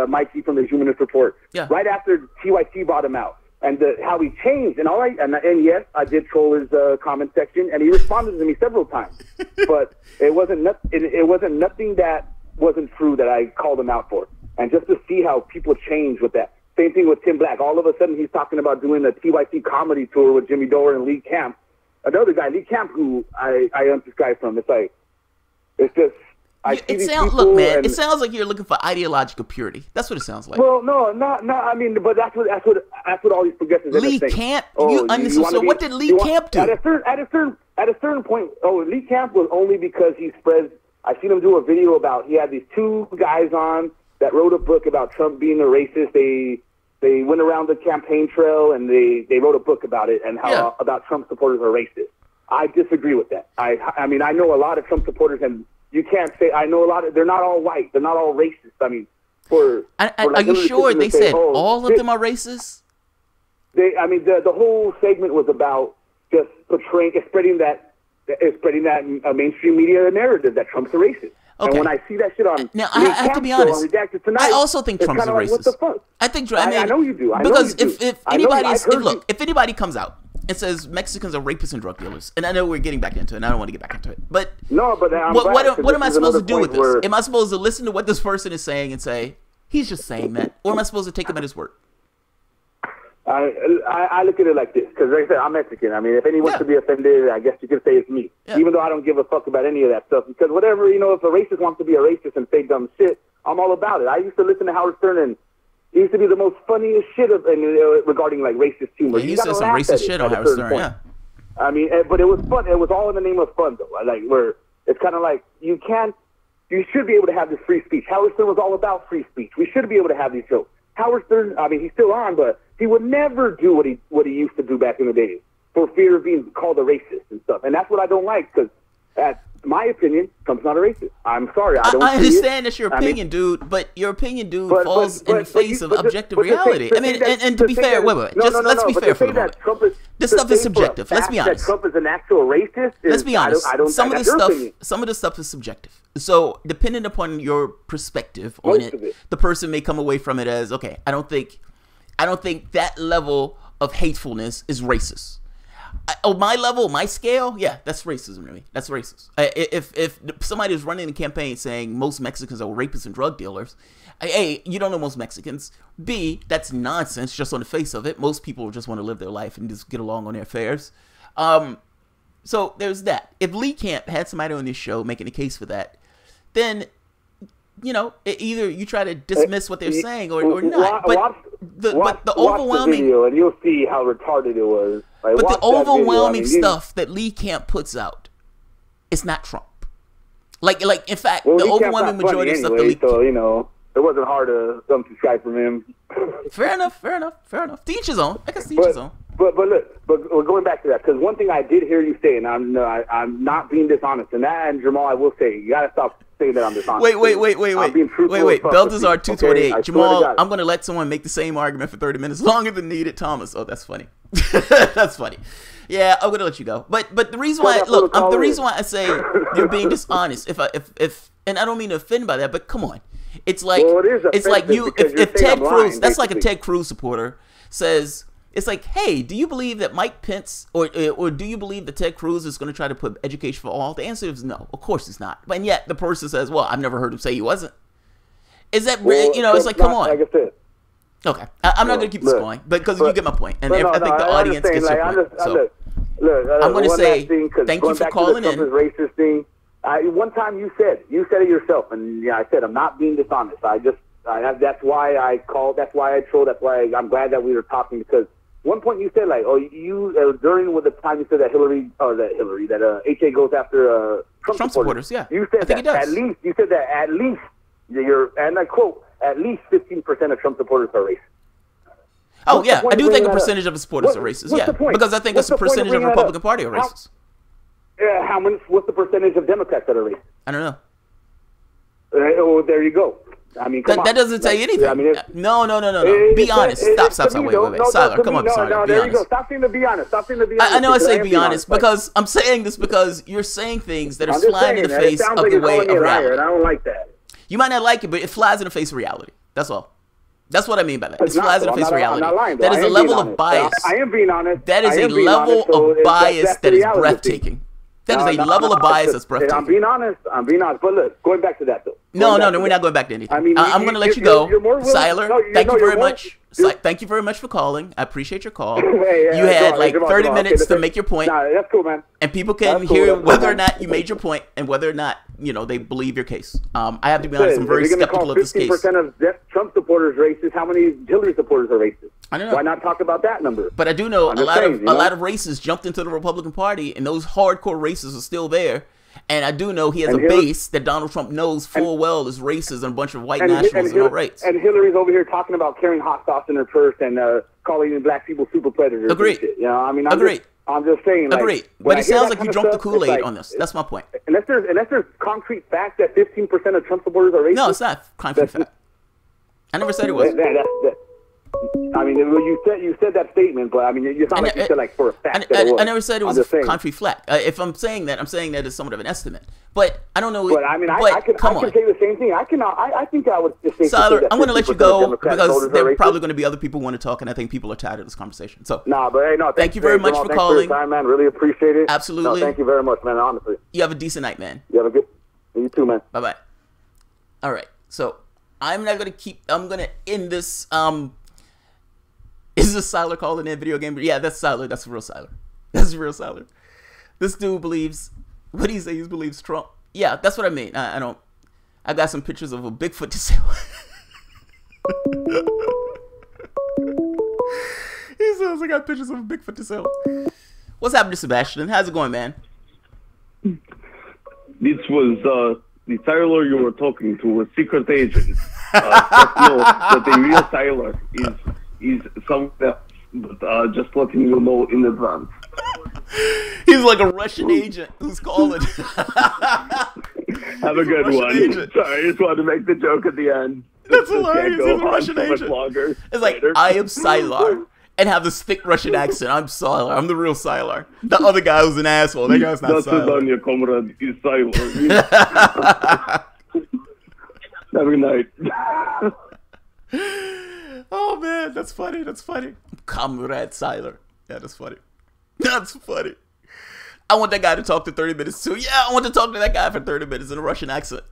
B: Mikey from the Humanist Report right after TYT bought him out. And how he changed, and all right, and yes, I did troll his comment section, and he responded to me several times. But it wasn't nothing that wasn't true that I called him out for. And just to see how people change with that. Same thing with Tim Black. All of a sudden, he's talking about doing a TYT comedy tour with Jimmy Dore and Lee Camp. Another guy, Lee Camp, who I unsubscribed from. It's like, it's just.
A: It sounds like you're looking for ideological purity. That's what it sounds like.
B: Well, no. I mean, but that's what all these progressives are saying.
A: Lee Camp. So what did Lee Camp do?
B: At a certain point, Lee Camp was only because he spreads. I seen him do a video about. He had these two guys on that wrote a book about Trump being a racist. They went around the campaign trail and they wrote a book about it and how about Trump supporters are racist. I disagree with that. I mean, I know a lot of Trump supporters and. You can't say, I know a lot of, they're not all white. They're not all racist. I mean,
A: are you sure they said all of them are racist?
B: I mean, the whole segment was about just portraying, spreading that mainstream media narrative that Trump's a racist. Okay. And when I see that shit on,
A: now I have to be honest. Tonight, I also think Trump's a racist. What the fuck? I think, I know you do. Because if anybody comes out and says Mexicans are rapists and drug dealers, and I know we're getting back into it, and I don't want to get back into it, but what am I supposed to do with this? Am I supposed to listen to what this person is saying and say he's just saying that, or am I supposed to take him at his word?
B: I look at it like this, because like I said, I'm Mexican. I mean, if anyone should be offended, I guess you could say it's me, even though I don't give a fuck about any of that stuff, because whatever, you know, if a racist wants to be a racist and say dumb shit, I'm all about it. I used to listen to Howard Stern, and he used to be the most funniest shit regarding like racist humor.
A: He used to say some racist shit on Howard Stern, yeah.
B: I mean, but it was fun. It was all in the name of fun, though. Like, where it's kind of like you should be able to have this free speech. Howard Stern was all about free speech. We should be able to have these jokes. Howard Stern, I mean, he's still on, but he would never do what he used to do back in the days for fear of being called a racist and stuff. And that's what I don't like, because that's my opinion. Trump's not a racist. I'm sorry. I
A: understand that's your opinion, dude, but your opinion, dude, falls in the face of objective reality. I mean, and to be fair, let's be fair for a moment. This stuff is subjective. Let's be honest.
B: Trump is an actual racist.
A: Let's be honest. Some of the stuff is subjective. So, depending upon your perspective on it, the person may come away from it as, okay, I don't think that level of hatefulness is racist. My level, my scale, yeah, that's racism to me. That's racist. If somebody is running a campaign saying most Mexicans are rapists and drug dealers, A, you don't know most Mexicans. B, that's nonsense just on the face of it. Most people just want to live their life and just get along on their affairs. So there's that. If Lee Camp had somebody on this show making a case for that, then, you know, either you try to dismiss what they're saying or not. But the overwhelming
B: video and you'll see how retarded it was. Like,
A: but the overwhelming stuff that Lee Camp puts out, it's not Trump. Like in fact, the overwhelming majority of stuff that Lee Camp.
B: So, you know, it wasn't hard to unsubscribe from him.
A: Fair enough. To each his own. I guess to each his own.
B: But look, we're going back to that, because one thing I did hear you say, and I'm not being dishonest, and Jamal, I will say, you gotta stop saying that I'm dishonest.
A: Wait. Beltazar 228. Okay? Jamal, I'm gonna let someone make the same argument for 30 minutes longer than needed. Thomas, oh, that's funny. That's funny. Yeah, I'm gonna let you go. But the reason why, look, the reason why I say you're being dishonest, if and I don't mean to offend by that, but come on, it's like if Ted Cruz, that's like a Ted Cruz supporter says, it's like, hey, do you believe that Mike Pence or do you believe that Ted Cruz is going to try to put education for all? The answer is no, of course it's not. And yet the person says, well, I've never heard him say he wasn't. Is that it's like, come on.
B: Like I said.
A: Okay, I'm not going to keep this going, because you get my point, and I think the audience gets your point. So I'm going to say thank you for calling in.
B: Racist thing. One time you said it yourself, and I said I'm not being dishonest. That's why I called. That's why I trolled. That's why I'm glad that we were talking, because one point you said like, during the time you said that HA goes after Trump supporters.
A: Yeah,
B: you said that at least and I quote, at least 15% of Trump supporters are racist.
A: Oh, yeah, I do think a percentage of the supporters are racist, yeah. Because I think a percentage of the Republican Party are racist.
B: What's the percentage of Democrats that are racist?
A: I don't know.
B: There you go. I mean,
A: that doesn't say anything. I mean, no. Be honest. Stop. Wait. Siler, come on, Siler.
B: No, there you go. Stop saying to be honest.
A: I know I say be honest because I'm saying this because you're saying things that are flying in the face of the way of reality.
B: I don't like that.
A: You might not like it, but it flies in the face of reality. That's all. That's what I mean by that. It flies in the face of reality. That is a level of bias.
B: I am being honest.
A: That is a level of bias that is breathtaking. That is a level of bias that's breathtaking.
B: I'm being honest. But look, going back to that though.
A: No, we're not going back to anything. I mean, I'm going to let you go. Siler, thank you very much. Thank you very much for calling. I appreciate your call. You had like 30 minutes to make your point.
B: Nah, that's cool, man.
A: And people can hear whether or not you made your point and whether or not, they believe your case. I have to be honest, I'm very skeptical of this case.
B: 15% of Trump supporters racist. How many Hillary supporters are racist?
A: I don't know.
B: Why not talk about that number?
A: But I do know a lot of racists jumped into the Republican Party, and those hardcore racists are still there. And I do know he has a base that Donald Trump knows full well is racist and a bunch of white nationalists and alt-rights.
B: And Hillary's over here talking about carrying hot sauce in her purse and calling black people super predators.
A: Agreed.
B: Agreed. I'm just saying. Like,
A: agreed. But it sounds like you drunk the Kool-Aid on this. That's my point.
B: Unless there's concrete fact that 15% of Trump supporters are racist.
A: No, it's not concrete fact. I never said it was.
B: I mean, you said that statement, but I mean, you sound like you said like for a fact.
A: I never said it was concrete fact. If I'm saying that, I'm saying that as somewhat of an estimate. But I don't know.
B: But I mean, I can say the same thing. I think I would just say.
A: Siler, I'm going to let you go because there are probably going to be other people who want to talk, and I think people are tired of this conversation. So thank you very much for calling.
B: Time, man. Really appreciate it.
A: Absolutely.
B: No, thank you very much, man. Honestly.
A: You have a decent night, man.
B: You too, man.
A: Bye. All right. So I'm not going to keep. I'm going to end this. Is this Siler calling in video game? Yeah, that's Siler. That's real Siler. That's real Siler. This dude believes. What do you say? He believes Trump. Yeah, that's what I mean. I don't. I got some pictures of a Bigfoot to sale. He says I got pictures of a Bigfoot to sell. What's happening to Sebastian? How's it going, man?
C: This was the Tyler you were talking to, a secret agent. Just know that the real Tyler is someone else, but just letting you know in advance.
A: He's like a Russian agent who's calling.
C: Have a good one. Agent. Sorry, I just wanted to make the joke at the end.
A: That's hilarious. He's a Russian agent. It's like, I am Sylar. And have this thick Russian accent. I'm Sylar. I'm the real Sylar. The other guy was an asshole. That guy's not Sylar.
C: Your comrade is Sylar. Have a good night.
A: Oh, man. That's funny. Comrade Sylar. Yeah, that's funny. That's funny. I want that guy to talk to 30 minutes too. Yeah, I want to talk to that guy for 30 minutes in a Russian accent.